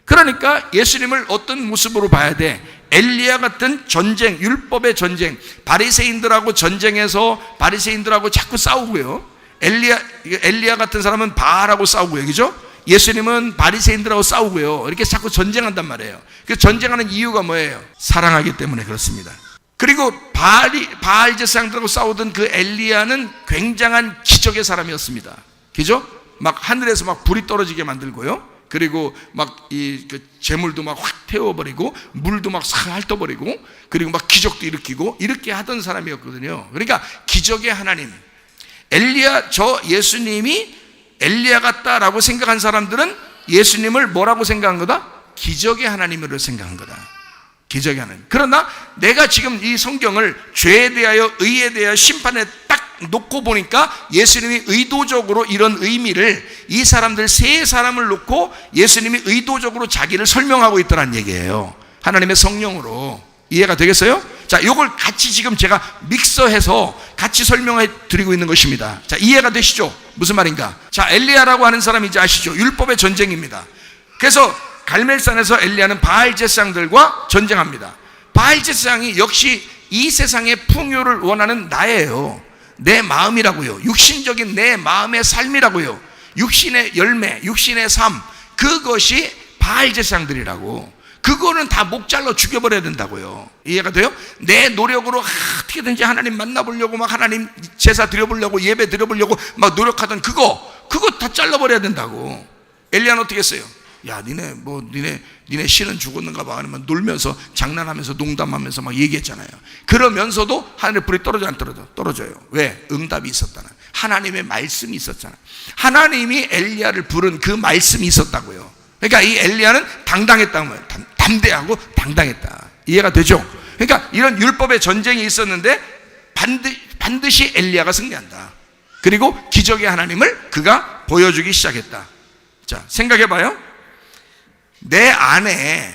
S1: 그러니까 예수님을 어떤 모습으로 봐야 돼? 엘리야 같은 전쟁, 율법의 전쟁, 바리새인들하고 전쟁해서 바리새인들하고 자꾸 싸우고요. 엘리야 같은 사람은 바알하고 싸우고요. 그죠? 예수님은 바리새인들하고 싸우고요. 이렇게 자꾸 전쟁한단 말이에요. 그 전쟁하는 이유가 뭐예요? 사랑하기 때문에 그렇습니다. 그리고 바알 제사장들하고 싸우던 그 엘리야는 굉장한 기적의 사람이었습니다. 그죠? 막 하늘에서 막 불이 떨어지게 만들고요. 그리고 막 그 재물도 막 확 태워버리고, 물도 막 싹 핥아버리고, 그리고 막 기적도 일으키고, 이렇게 하던 사람이었거든요. 그러니까 기적의 하나님. 예수님이 엘리야 같다라고 생각한 사람들은 예수님을 뭐라고 생각한 거다? 기적의 하나님으로 생각한 거다. 기적의 하나님. 그러나 내가 지금 이 성경을 죄에 대하여, 의에 대하여, 심판에 딱 놓고 보니까 예수님이 의도적으로 이런 의미를, 이 사람들 세 사람을 놓고 예수님이 의도적으로 자기를 설명하고 있더란 얘기예요. 하나님의 성령으로. 이해가 되겠어요? 자, 요걸 같이 지금 제가 믹서해서 같이 설명해 드리고 있는 것입니다. 자, 이해가 되시죠? 무슨 말인가? 자, 엘리야라고 하는 사람이 이제 아시죠? 율법의 전쟁입니다. 그래서 갈멜산에서 엘리야는 바알 제사장들과 전쟁합니다. 바알 제사장이 역시 이 세상의 풍요를 원하는 나예요. 내 마음이라고요. 육신적인 내 마음의 삶이라고요. 육신의 열매, 육신의 삶, 그것이 바알 제사장들이라고. 그거는 다 목 잘라 죽여버려야 된다고요. 이해가 돼요? 내 노력으로 어떻게든지 하나님 만나보려고 막 하나님 제사 드려보려고 예배 드려보려고 막 노력하던 그거 다 잘라버려야 된다고. 엘리야는 어떻게 했어요? 야, 니네 신은 죽었는가 봐. 아니면 놀면서 장난하면서 농담하면서 막 얘기했잖아요. 그러면서도 하늘의 불이 떨어져 안 떨어져? 떨어져요. 왜? 응답이 있었다는, 하나님의 말씀이 있었잖아. 하나님이 엘리야를 부른 그 말씀이 있었다고요. 그러니까 이 엘리야는 당당했다는 거예요. 담대하고 당당했다. 이해가 되죠? 그러니까 이런 율법의 전쟁이 있었는데 반드시 엘리야가 승리한다. 그리고 기적의 하나님을 그가 보여주기 시작했다. 자, 생각해봐요. 내 안에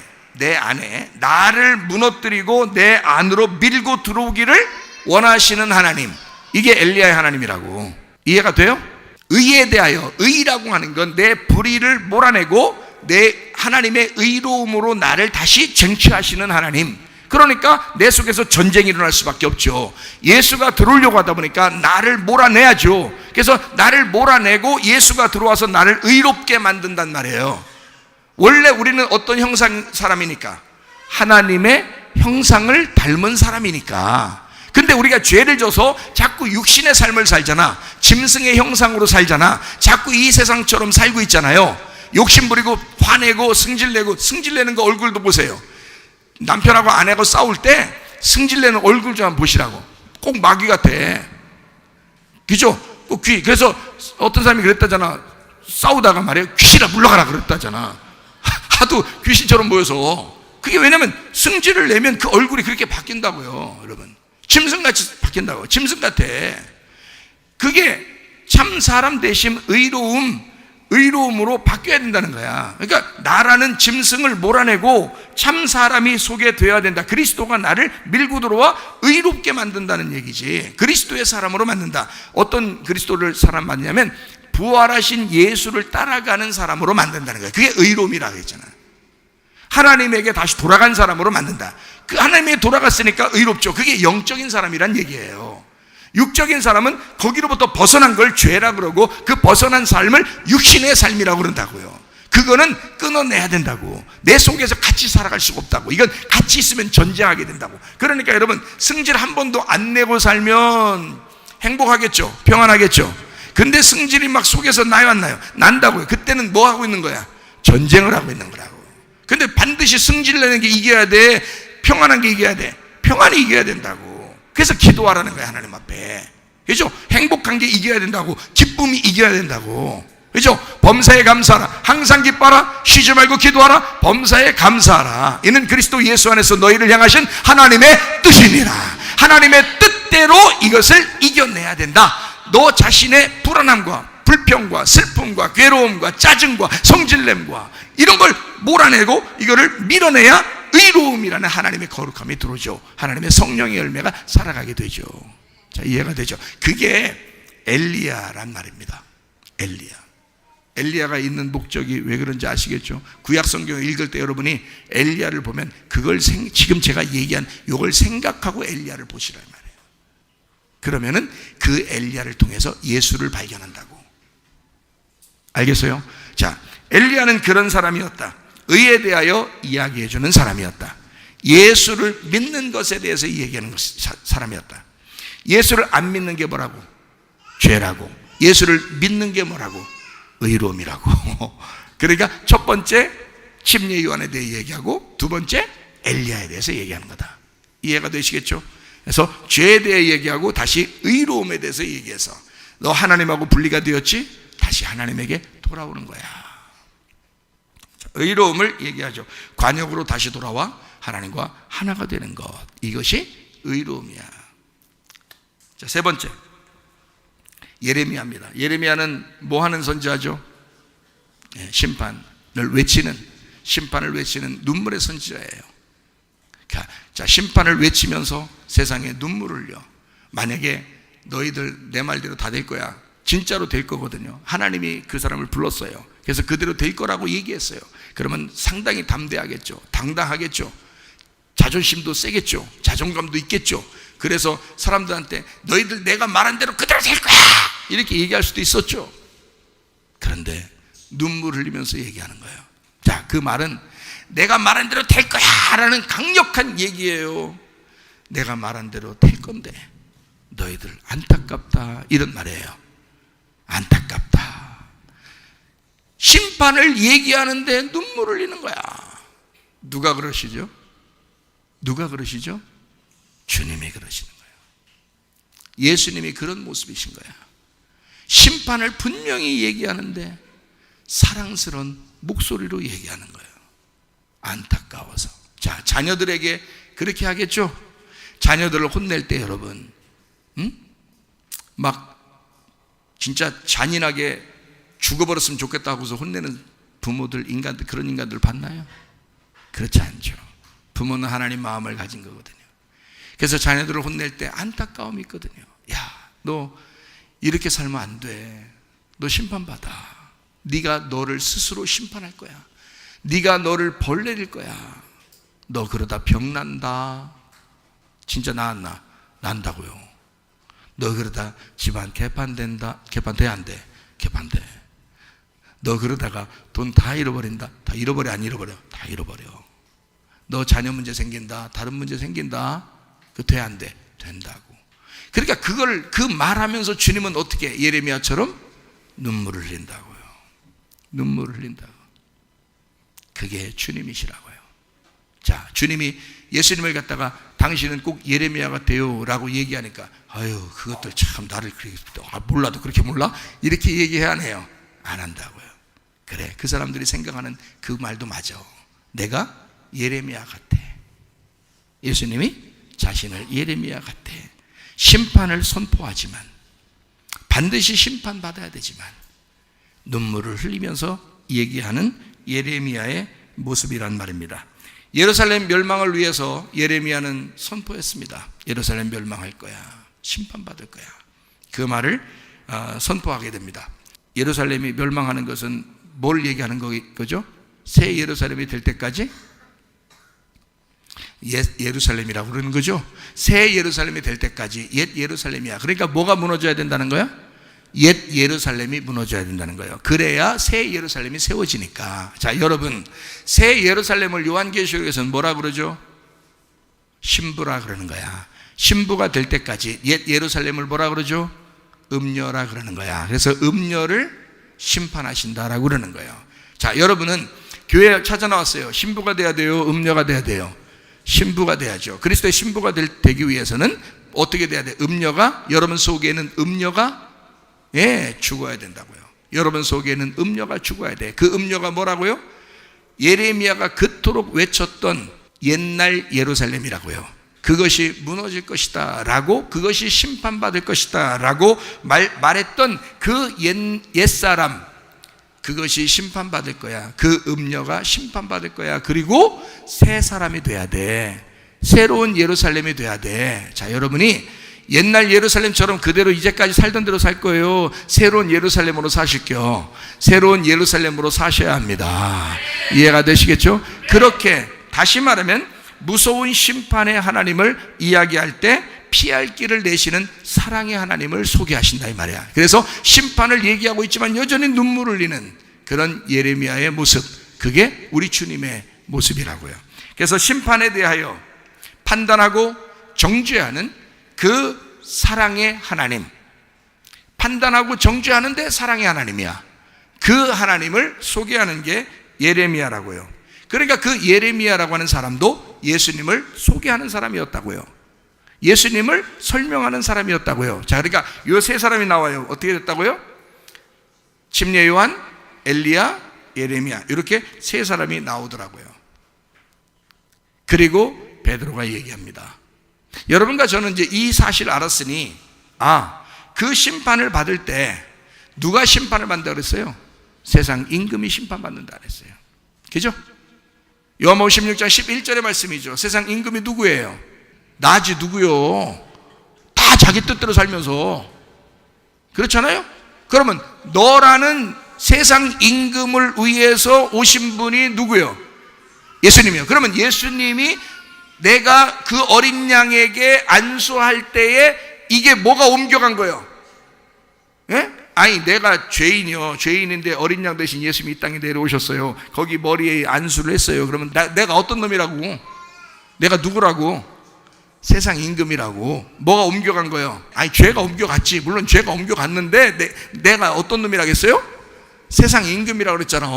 S1: 나를 무너뜨리고 내 안으로 밀고 들어오기를 원하시는 하나님, 이게 엘리야의 하나님이라고. 이해가 돼요? 의에 대하여, 의라고 하는 건 내 불의를 몰아내고 내 하나님의 의로움으로 나를 다시 쟁취하시는 하나님. 그러니까 내 속에서 전쟁이 일어날 수밖에 없죠. 예수가 들어오려고 하다 보니까 나를 몰아내야죠. 그래서 나를 몰아내고 예수가 들어와서 나를 의롭게 만든단 말이에요. 원래 우리는 어떤 형상 사람이니까? 하나님의 형상을 닮은 사람이니까. 근데 우리가 죄를 져서 자꾸 육신의 삶을 살잖아. 짐승의 형상으로 살잖아. 자꾸 이 세상처럼 살고 있잖아요. 욕심 부리고 화내고 승질내는 거 얼굴도 보세요. 남편하고 아내하고 싸울 때 승질내는 얼굴 좀 한번 보시라고. 꼭 마귀 같아. 그죠? 꼭 귀. 그래서 어떤 사람이 그랬다잖아. 싸우다가 말이에요, 귀신아 물러가라 그랬다잖아. 하도 귀신처럼 보여서. 그게 왜냐면 승질을 내면 그 얼굴이 그렇게 바뀐다고요. 여러분, 짐승같이 바뀐다고. 짐승 같아. 그게 참 사람 대신 의로움으로 바뀌어야 된다는 거야. 그러니까 나라는 짐승을 몰아내고 참 사람이 속에 되어야 된다. 그리스도가 나를 밀고 들어와 의롭게 만든다는 얘기지. 그리스도의 사람으로 만든다. 어떤 그리스도를 사람 만드냐면 부활하신 예수를 따라가는 사람으로 만든다는 거야. 그게 의로움이라고 했잖아. 하나님에게 다시 돌아간 사람으로 만든다. 그 하나님에게 돌아갔으니까 의롭죠. 그게 영적인 사람이란 얘기예요. 육적인 사람은 거기로부터 벗어난 걸 죄라 그러고, 그 벗어난 삶을 육신의 삶이라고 그런다고요. 그거는 끊어내야 된다고. 내 속에서 같이 살아갈 수가 없다고. 이건 같이 있으면 전쟁하게 된다고. 그러니까 여러분, 승질 한 번도 안 내고 살면 행복하겠죠? 평안하겠죠? 근데 승질이 막 속에서 나요 안 나요? 난다고요. 그때는 뭐 하고 있는 거야? 전쟁을 하고 있는 거라고. 근데 반드시 승질 내는 게 이겨야 돼. 평안한 게 이겨야 돼. 평안이 이겨야 된다고. 그래서 기도하라는 거야, 하나님 앞에. 그죠? 행복한 게 이겨야 된다고. 기쁨이 이겨야 된다고. 그죠? 범사에 감사하라. 항상 기뻐하라. 쉬지 말고 기도하라. 범사에 감사하라. 이는 그리스도 예수 안에서 너희를 향하신 하나님의 뜻이니라. 하나님의 뜻대로 이것을 이겨내야 된다. 너 자신의 불안함과 불평과 슬픔과 괴로움과 짜증과 성질냄과 이런 걸 몰아내고 이거를 밀어내야 의로움이라는 하나님의 거룩함이 들어오죠. 하나님의 성령의 열매가 살아가게 되죠. 자, 이해가 되죠? 그게 엘리야란 말입니다. 엘리야가 있는 목적이 왜 그런지 아시겠죠? 구약 성경을 읽을 때 여러분이 엘리야를 보면 그걸 지금 제가 얘기한 이걸 생각하고 엘리야를 보시란 말이에요. 그러면은 그 엘리야를 통해서 예수를 발견한다고. 알겠어요? 자, 엘리야는 그런 사람이었다. 의에 대하여 이야기해주는 사람이었다. 예수를 믿는 것에 대해서 얘기하는 사람이었다. 예수를 안 믿는 게 뭐라고? 죄라고. 예수를 믿는 게 뭐라고? 의로움이라고. 그러니까 첫 번째 침례 요한에 대해 얘기하고, 두 번째 엘리야에 대해서 얘기하는 거다. 이해가 되시겠죠? 그래서 죄에 대해 얘기하고 다시 의로움에 대해서 얘기해서, 너 하나님하고 분리가 되었지? 다시 하나님에게 돌아오는 거야. 의로움을 얘기하죠. 관역으로 다시 돌아와 하나님과 하나가 되는 것. 이것이 의로움이야. 자, 세 번째 예레미야입니다. 예레미야는 뭐 하는 선지자죠? 심판을 외치는 눈물의 선지자예요. 자, 심판을 외치면서 세상에 눈물을 흘려. 만약에 너희들 내 말대로 다 될 거야. 진짜로 될 거거든요. 하나님이 그 사람을 불렀어요. 그래서 그대로 될 거라고 얘기했어요. 그러면 상당히 담대하겠죠. 당당하겠죠. 자존심도 세겠죠. 자존감도 있겠죠. 그래서 사람들한테 너희들 내가 말한 대로 그대로 될 거야 이렇게 얘기할 수도 있었죠. 그런데 눈물 흘리면서 얘기하는 거예요. 자, 그 말은 내가 말한 대로 될 거야 라는 강력한 얘기예요. 내가 말한 대로 될 건데 너희들 안타깝다, 이런 말이에요. 안타깝다. 심판을 얘기하는데 눈물을 흘리는 거야. 누가 그러시죠? 누가 그러시죠? 주님이 그러시는 거예요. 예수님이 그런 모습이신 거야. 심판을 분명히 얘기하는데 사랑스러운 목소리로 얘기하는 거예요. 안타까워서. 자, 자녀들에게 그렇게 하겠죠? 자녀들을 혼낼 때 여러분, 막 진짜 잔인하게 죽어버렸으면 좋겠다 하고서 혼내는 부모들, 인간들, 그런 인간들 봤나요? 그렇지 않죠. 부모는 하나님 마음을 가진 거거든요. 그래서 자녀들을 혼낼 때 안타까움이 있거든요. 야, 너 이렇게 살면 안 돼. 너 심판받아. 네가 너를 스스로 심판할 거야. 네가 너를 벌 내릴 거야. 너 그러다 병난다. 진짜 나았나? 난다고요. 너 그러다 집안 개판된다. 개판돼 안 돼? 개판돼. 너 그러다가 돈 다 잃어버린다. 다 잃어버려 안 잃어버려? 다 잃어버려. 너 자녀 문제 생긴다. 다른 문제 생긴다. 그 돼 안 돼? 된다고. 그러니까 그걸 그 말하면서 주님은 어떻게 예레미야처럼 눈물을 흘린다고요. 눈물을 흘린다고. 그게 주님이시라고요. 자, 주님이 예수님을 갖다가 당신은 꼭 예레미야 같아요 라고 얘기하니까 아유, 그것들 참 나를 그렇게 몰라도 그렇게 몰라? 이렇게 얘기해야 하네요. 안 한다고요. 그래, 그 사람들이 생각하는 그 말도 맞아. 내가 예레미야 같아. 예수님이 자신을 예레미야 같아. 심판을 선포하지만, 반드시 심판받아야 되지만 눈물을 흘리면서 얘기하는 예레미야의 모습이란 말입니다. 예루살렘 멸망을 위해서 예레미야는 선포했습니다. 예루살렘 멸망할 거야. 심판받을 거야. 그 말을 선포하게 됩니다. 예루살렘이 멸망하는 것은 뭘 얘기하는 거죠? 새 예루살렘이 될 때까지 예루살렘이라고 그러는 거죠. 새 예루살렘이 될 때까지 옛 예루살렘이야. 그러니까 뭐가 무너져야 된다는 거야? 옛 예루살렘이 무너져야 된다는 거예요. 그래야 새 예루살렘이 세워지니까. 자, 여러분, 새 예루살렘을 요한계시록에서는 뭐라 그러죠? 신부라 그러는 거야. 신부가 될 때까지 옛 예루살렘을 뭐라 그러죠? 음녀라 그러는 거야. 그래서 음녀를 심판하신다라고 그러는 거예요. 자, 여러분은 교회에 찾아 나왔어요. 신부가 돼야 돼요? 음녀가 돼야 돼요? 신부가 돼야죠. 그리스도의 신부가 되기 위해서는 어떻게 돼야 돼요? 음녀가, 여러분 속에는 음녀가 죽어야 된다고요. 여러분 속에는 음녀가 죽어야 돼. 그 음녀가 뭐라고요? 예레미야가 그토록 외쳤던 옛날 예루살렘이라고요. 그것이 무너질 것이다 라고, 그것이 심판받을 것이다 라고 말했던 그 옛사람, 그것이 심판받을 거야. 그 음녀가 심판받을 거야. 그리고 새 사람이 돼야 돼. 새로운 예루살렘이 돼야 돼. 자, 여러분이 옛날 예루살렘처럼 그대로 이제까지 살던 대로 살 거예요? 새로운 예루살렘으로 사실게요. 새로운 예루살렘으로 사셔야 합니다. 이해가 되시겠죠? 그렇게 다시 말하면 무서운 심판의 하나님을 이야기할 때 피할 길을 내시는 사랑의 하나님을 소개하신다 이 말이야. 그래서 심판을 얘기하고 있지만 여전히 눈물을 흘리는 그런 예레미야의 모습, 그게 우리 주님의 모습이라고요. 그래서 심판에 대하여 판단하고 정죄하는 그 사랑의 하나님, 판단하고 정죄하는데 사랑의 하나님이야. 그 하나님을 소개하는 게 예레미야라고요. 그러니까 그 예레미야라고 하는 사람도 예수님을 소개하는 사람이었다고요. 예수님을 설명하는 사람이었다고요. 자, 그러니까 이 세 사람이 나와요. 어떻게 됐다고요? 침례 요한, 엘리야, 예레미야, 이렇게 세 사람이 나오더라고요. 그리고 베드로가 얘기합니다. 여러분과 저는 이제 이 사실을 알았으니, 그 심판을 받을 때 누가 심판을 받는다 그랬어요? 세상 임금이 심판받는다 그랬어요. 그죠? 요한복음 16장 11절의 말씀이죠. 세상 임금이 누구예요? 나지. 누구요? 다 자기 뜻대로 살면서. 그렇잖아요? 그러면 너라는 세상 임금을 위해서 오신 분이 누구요? 예수님이요. 그러면 예수님이 내가 그 어린 양에게 안수할 때에 이게 뭐가 옮겨간 거예요? 예? 아니 내가 죄인인데 어린 양 대신 예수님이 이 땅에 내려오셨어요. 거기 머리에 안수를 했어요. 그러면 내가 어떤 놈이라고? 내가 누구라고? 세상 임금이라고. 뭐가 옮겨간 거예요? 아니 죄가 옮겨갔지. 물론 죄가 옮겨갔는데 내가 어떤 놈이라겠어요? 세상 임금이라고 그랬잖아.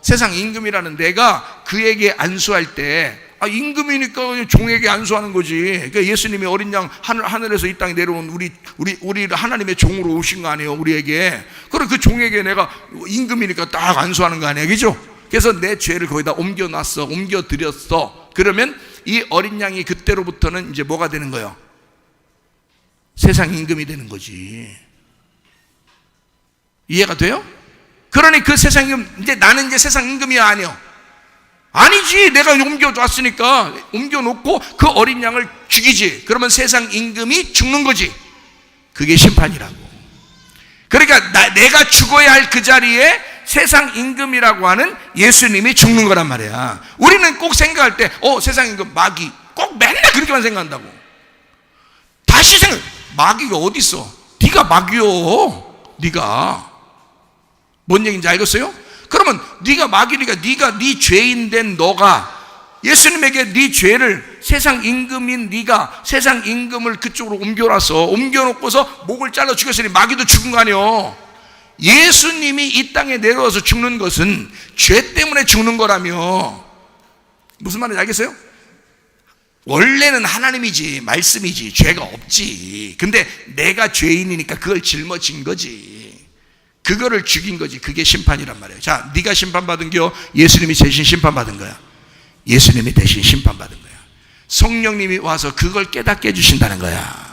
S1: 세상 임금이라는 내가 그에게 안수할 때 임금이니까 종에게 안수하는 거지. 그러니까 예수님이 어린 양 하늘에서 이 땅에 내려온 우리 하나님의 종으로 오신 거 아니에요, 우리에게. 그럼 그 종에게 내가 임금이니까 딱 안수하는 거 아니에요, 그죠? 그래서 내 죄를 거기다 옮겨놨어, 옮겨드렸어. 그러면 이 어린 양이 그때로부터는 이제 뭐가 되는 거예요? 세상 임금이 되는 거지. 이해가 돼요? 그러니 그 세상 임금, 이제 나는 이제 세상 임금이 아니요. 아니지. 내가 옮겨놨으니까 옮겨놓고 그 어린 양을 죽이지. 그러면 세상 임금이 죽는 거지. 그게 심판이라고. 그러니까 내가 죽어야 할 그 자리에 세상 임금이라고 하는 예수님이 죽는 거란 말이야. 우리는 꼭 생각할 때 세상 임금 마귀 꼭 맨날 그렇게만 생각한다고. 다시 마귀가 어디 있어? 네가 마귀요. 네가 뭔 얘기인지 알겠어요? 그러면 네가 마귀니까 네 죄인 된 너가 예수님에게 네 죄를 세상 임금인 네가 세상 임금을 그쪽으로 옮겨놓고서 목을 잘라 죽였으니 마귀도 죽은 거 아니요. 예수님이 이 땅에 내려와서 죽는 것은 죄 때문에 죽는 거라며. 무슨 말인지 알겠어요? 원래는 하나님이지 말씀이지 죄가 없지. 근데 내가 죄인이니까 그걸 짊어진 거지. 그거를 죽인 거지. 그게 심판이란 말이에요. 자, 네가 심판받은 게 예수님이 대신 심판받은 거야. 예수님이 대신 심판받은 거야. 성령님이 와서 그걸 깨닫게 해주신다는 거야.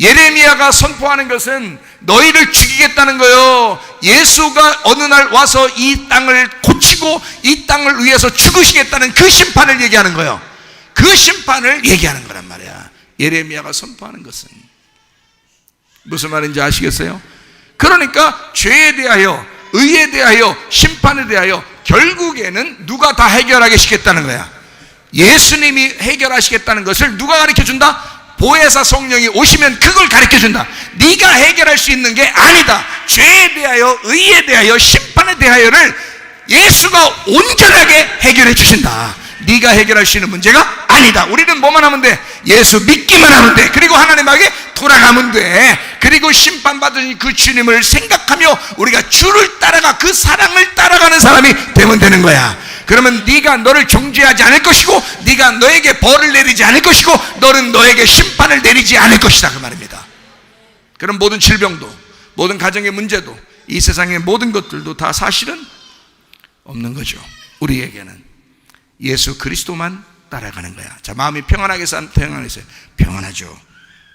S1: 예레미야가 선포하는 것은 너희를 죽이겠다는 거예요. 예수가 어느 날 와서 이 땅을 고치고 이 땅을 위해서 죽으시겠다는 그 심판을 얘기하는 거예요. 그 심판을 얘기하는 거란 말이야. 예레미야가 선포하는 것은. 무슨 말인지 아시겠어요? 그러니까 죄에 대하여, 의에 대하여, 심판에 대하여 결국에는 누가 다 해결하시겠다는 거야. 예수님이 해결하시겠다는 것을 누가 가르쳐준다? 보혜사 성령이 오시면 그걸 가르쳐준다. 네가 해결할 수 있는 게 아니다. 죄에 대하여, 의에 대하여, 심판에 대하여를 예수가 온전하게 해결해 주신다. 네가 해결할 수 있는 문제가 아니다. 우리는 뭐만 하면 돼? 예수 믿기만 하면 돼. 그리고 하나님에게 돌아가면 돼. 그리고 심판받은 그 주님을 생각하며 우리가 주를 따라가 그 사랑을 따라가는 사람이 되면 되는 거야. 그러면 네가 너를 정죄하지 않을 것이고 네가 너에게 벌을 내리지 않을 것이고 너는 너에게 심판을 내리지 않을 것이다, 그 말입니다. 그럼 모든 질병도, 모든 가정의 문제도, 이 세상의 모든 것들도 다 사실은 없는 거죠. 우리에게는 예수 그리스도만 따라가는 거야. 자, 마음이 평안하겠어요? 평안했어요? 평안하죠.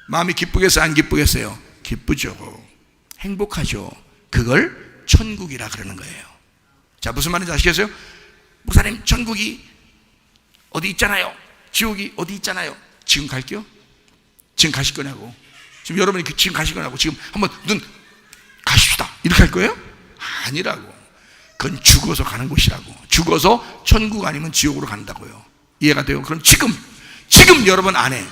S1: 마음이 기쁘겠어요? 안 기쁘겠어요? 기쁘죠. 행복하죠. 그걸 천국이라 그러는 거예요. 자, 무슨 말인지 아시겠어요? 목사님, 천국이 어디 있잖아요. 지옥이 어디 있잖아요. 지금 갈게요? 지금 가실 거냐고. 지금 여러분이 지금 가실 거냐고. 지금 한번 눈 가십시다. 이렇게 할 거예요? 아니라고. 그건 죽어서 가는 곳이라고. 죽어서 천국 아니면 지옥으로 간다고요. 이해가 돼요? 그럼 지금 여러분 안에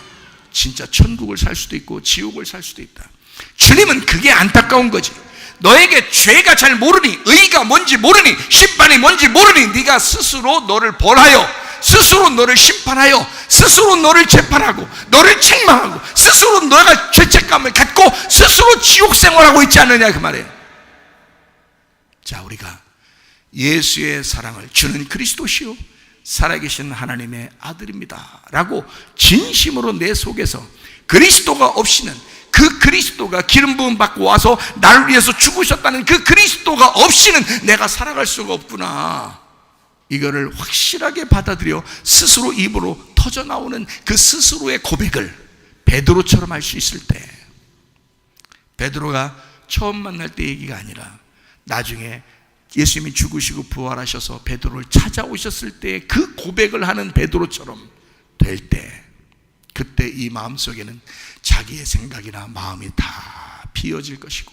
S1: 진짜 천국을 살 수도 있고 지옥을 살 수도 있다. 주님은 그게 안타까운 거지. 너에게 죄가 잘 모르니, 의가 뭔지 모르니, 심판이 뭔지 모르니 네가 스스로 너를 벌하여, 스스로 너를 심판하여, 스스로 너를 재판하고, 너를 책망하고, 스스로 너가 죄책감을 갖고 스스로 지옥 생활하고 있지 않느냐, 그 말이에요. 자, 우리가 예수의 사랑을, 주는 그리스도시요 살아계신 하나님의 아들입니다 라고 진심으로 내 속에서, 그리스도가 없이는, 그 그리스도가 기름 부음 받고 와서 나를 위해서 죽으셨다는 그 그리스도가 없이는 내가 살아갈 수가 없구나, 이거를 확실하게 받아들여 스스로 입으로 터져나오는 그 스스로의 고백을 베드로처럼 할 수 있을 때, 베드로가 처음 만날 때 얘기가 아니라 나중에 예수님이 죽으시고 부활하셔서 베드로를 찾아오셨을 때 그 고백을 하는 베드로처럼 될 때, 그때 이 마음속에는 자기의 생각이나 마음이 다 비어질 것이고,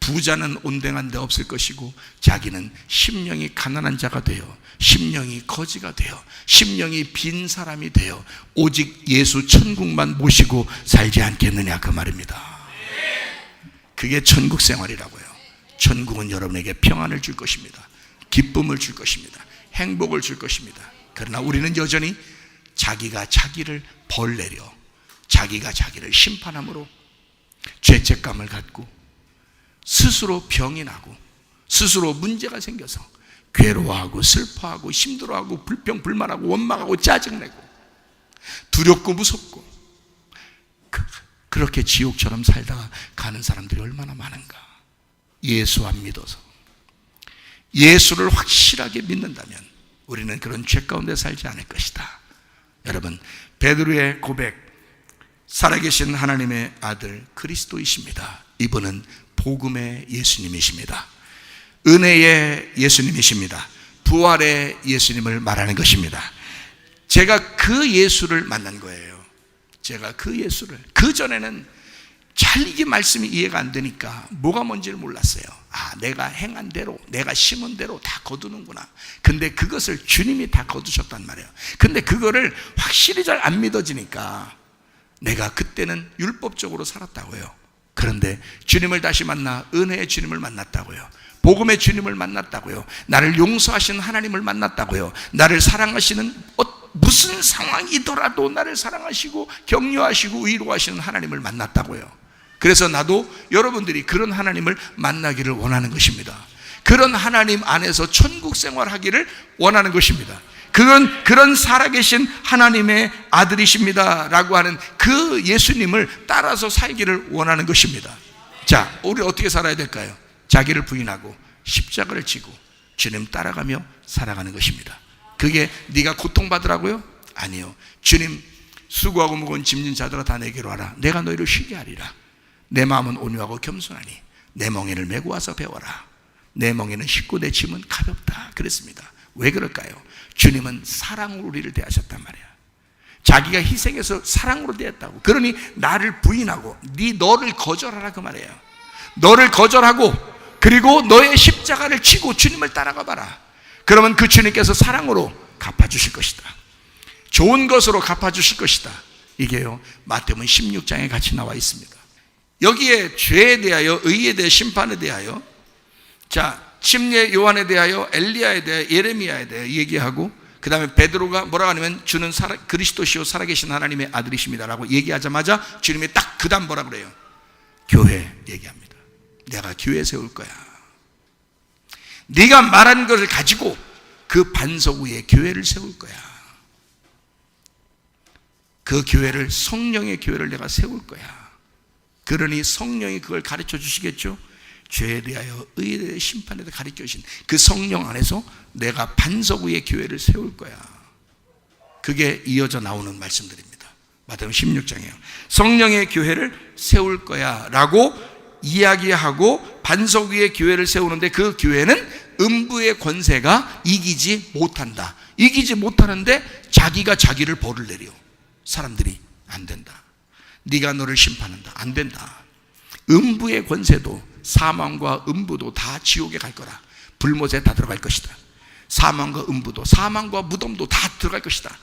S1: 부자는 온당한 데 없을 것이고, 자기는 심령이 가난한 자가 되어, 심령이 거지가 되어, 심령이 빈 사람이 되어 오직 예수 천국만 모시고 살지 않겠느냐, 그 말입니다. 그게 천국 생활이라고요. 천국은 여러분에게 평안을 줄 것입니다. 기쁨을 줄 것입니다. 행복을 줄 것입니다. 그러나 우리는 여전히 자기가 자기를 벌내려 자기가 자기를 심판함으로 죄책감을 갖고 스스로 병이 나고 스스로 문제가 생겨서 괴로워하고 슬퍼하고 힘들어하고 불평불만하고 원망하고 짜증내고 두렵고 무섭고 그렇게 지옥처럼 살다가 가는 사람들이 얼마나 많은가. 예수 안 믿어서 예수를 확실하게 믿는다면 우리는 그런 죄 가운데 살지 않을 것이다. 여러분, 베드로의 고백, 살아계신 하나님의 아들 그리스도이십니다. 이분은 복음의 예수님이십니다. 은혜의 예수님이십니다. 부활의 예수님을 말하는 것입니다. 제가 그 예수를 만난 거예요. 제가 그 예수를, 그전에는 잘 이게 말씀이 이해가 안 되니까 뭐가 뭔지를 몰랐어요. 아, 내가 행한 대로, 내가 심은 대로 다 거두는구나. 근데 그것을 주님이 다 거두셨단 말이에요. 근데 그거를 확실히 잘 안 믿어지니까 내가 그때는 율법적으로 살았다고요. 그런데 주님을 다시 만나 은혜의 주님을 만났다고요. 복음의 주님을 만났다고요. 나를 용서하시는 하나님을 만났다고요. 나를 사랑하시는 무슨 상황이더라도 나를 사랑하시고 격려하시고 위로하시는 하나님을 만났다고요. 그래서 나도 여러분들이 그런 하나님을 만나기를 원하는 것입니다. 그런 하나님 안에서 천국 생활하기를 원하는 것입니다. 그런 살아계신 하나님의 아들이십니다 라고 하는 그 예수님을 따라서 살기를 원하는 것입니다. 자, 우리 어떻게 살아야 될까요? 자기를 부인하고 십자가를 지고 주님 따라가며 살아가는 것입니다. 그게 네가 고통받으라고요? 아니요. 주님, 수고하고 무거운 짐진 자들아 다 내게로 와라. 내가 너희를 쉬게 하리라. 내 마음은 온유하고 겸손하니 내 멍에를 메고 와서 배워라. 내 멍에는 쉽고 내 짐은 가볍다. 그랬습니다. 왜 그럴까요? 주님은 사랑으로 우리를 대하셨단 말이야. 자기가 희생해서 사랑으로 대했다고. 그러니 나를 부인하고 너를 거절하라 그 말이에요. 너를 거절하고 그리고 너의 십자가를 지고 주님을 따라가 봐라. 그러면 그 주님께서 사랑으로 갚아주실 것이다. 좋은 것으로 갚아주실 것이다. 이게요, 마태복음 16장에 같이 나와 있습니다. 여기에 죄에 대하여, 의에 대하여, 심판에 대하여, 자, 침례 요한에 대하여, 엘리야에 대하여, 예레미야에 대하여 얘기하고, 그 다음에 베드로가 뭐라고 하냐면 주는 그리스도시요 살아계신 하나님의 아들이십니다 라고 얘기하자마자 주님이 딱 그 다음 뭐라 그래요? 교회 얘기합니다. 내가 교회 세울 거야. 네가 말한 것을 가지고 그 반석 위에 교회를 세울 거야. 그 교회를, 성령의 교회를 내가 세울 거야. 그러니 성령이 그걸 가르쳐 주시겠죠. 죄에 대하여, 의에 대하여, 심판에 대하여 가르쳐 주신 그 성령 안에서 내가 반석 위에 교회를 세울 거야. 그게 이어져 나오는 말씀들입니다. 마태복음 16장이에요. 성령의 교회를 세울 거야 라고 이야기하고 반석 위에 교회를 세우는데 그 교회는 음부의 권세가 이기지 못한다. 이기지 못하는데 자기가 자기를 벌을 내려. 사람들이 안 된다. 네가 너를 심판한다. 안 된다. 음부의 권세도, 사망과 음부도 다 지옥에 갈 거라. 불못에 다 들어갈 것이다. 사망과 음부도, 사망과 무덤도 다 들어갈 것이다.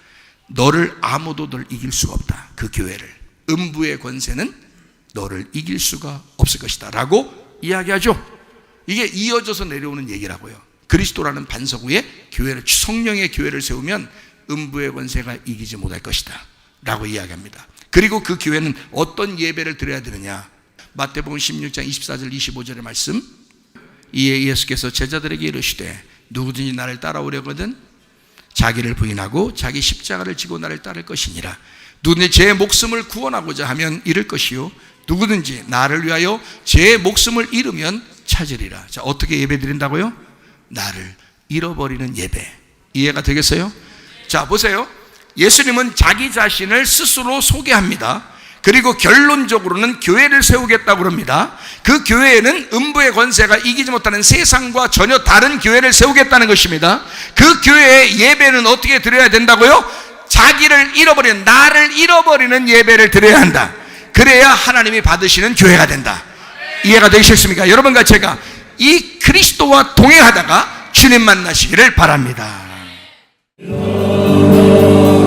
S1: 너를 아무도 널 이길 수가 없다. 그 교회를. 음부의 권세는 너를 이길 수가 없을 것이다 라고 이야기하죠. 이게 이어져서 내려오는 얘기라고요. 그리스도라는 반석 위에 교회를, 성령의 교회를 세우면 음부의 권세가 이기지 못할 것이다 라고 이야기합니다. 그리고 그 교회는 어떤 예배를 드려야 되느냐. 마태복음 16장 24절 25절의 말씀. 이에 예수께서 제자들에게 이르시되 누구든지 나를 따라오려거든 자기를 부인하고 자기 십자가를 지고 나를 따를 것이니라. 누구든지 제 목숨을 구원하고자 하면 잃을 것이요 누구든지 나를 위하여 제 목숨을 잃으면 찾으리라. 자, 어떻게 예배 드린다고요? 나를 잃어버리는 예배. 이해가 되겠어요? 자, 보세요. 예수님은 자기 자신을 스스로 소개합니다. 그리고 결론적으로는 교회를 세우겠다고 합니다. 그 교회에는 음부의 권세가 이기지 못하는 세상과 전혀 다른 교회를 세우겠다는 것입니다. 그 교회의 예배는 어떻게 드려야 된다고요? 자기를 잃어버리는, 나를 잃어버리는 예배를 드려야 한다. 그래야 하나님이 받으시는 교회가 된다. 이해가 되셨습니까? 여러분과 제가 이 그리스도와 동행하다가 주님 만나시기를 바랍니다.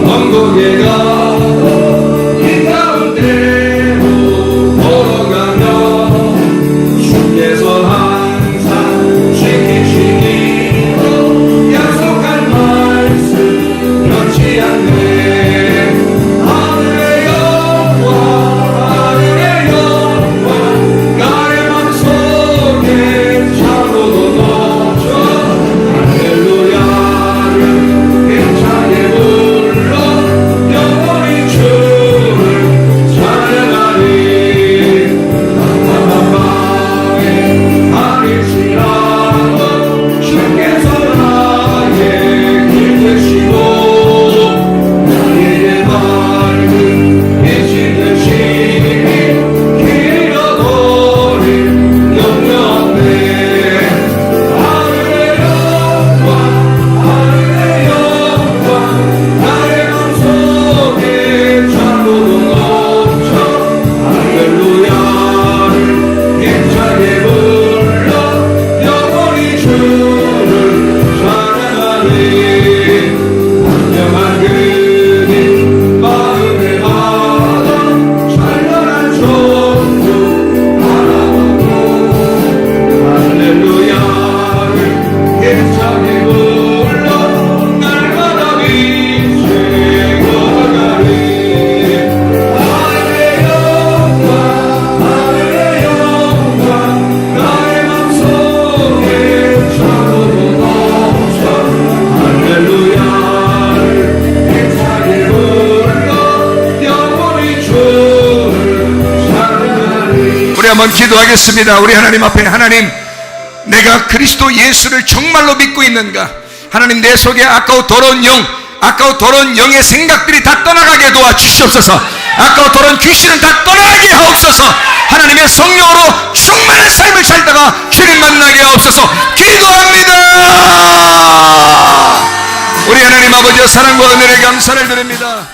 S1: 왕국에가 이 가운데 걸어가며 한번 기도하겠습니다. 우리 하나님 앞에, 하나님, 내가 그리스도 예수를 정말로 믿고 있는가? 하나님, 내 속에 아까운 더러운 영의 생각들이 다 떠나가게 도와주시옵소서. 아까운 더러운 귀신은 다 떠나게 하옵소서. 하나님의 성령으로 충만한 삶을 살다가 주님 만나게 하옵소서. 기도합니다. 우리 하나님 아버지의 사랑과 은혜를 감사를 드립니다.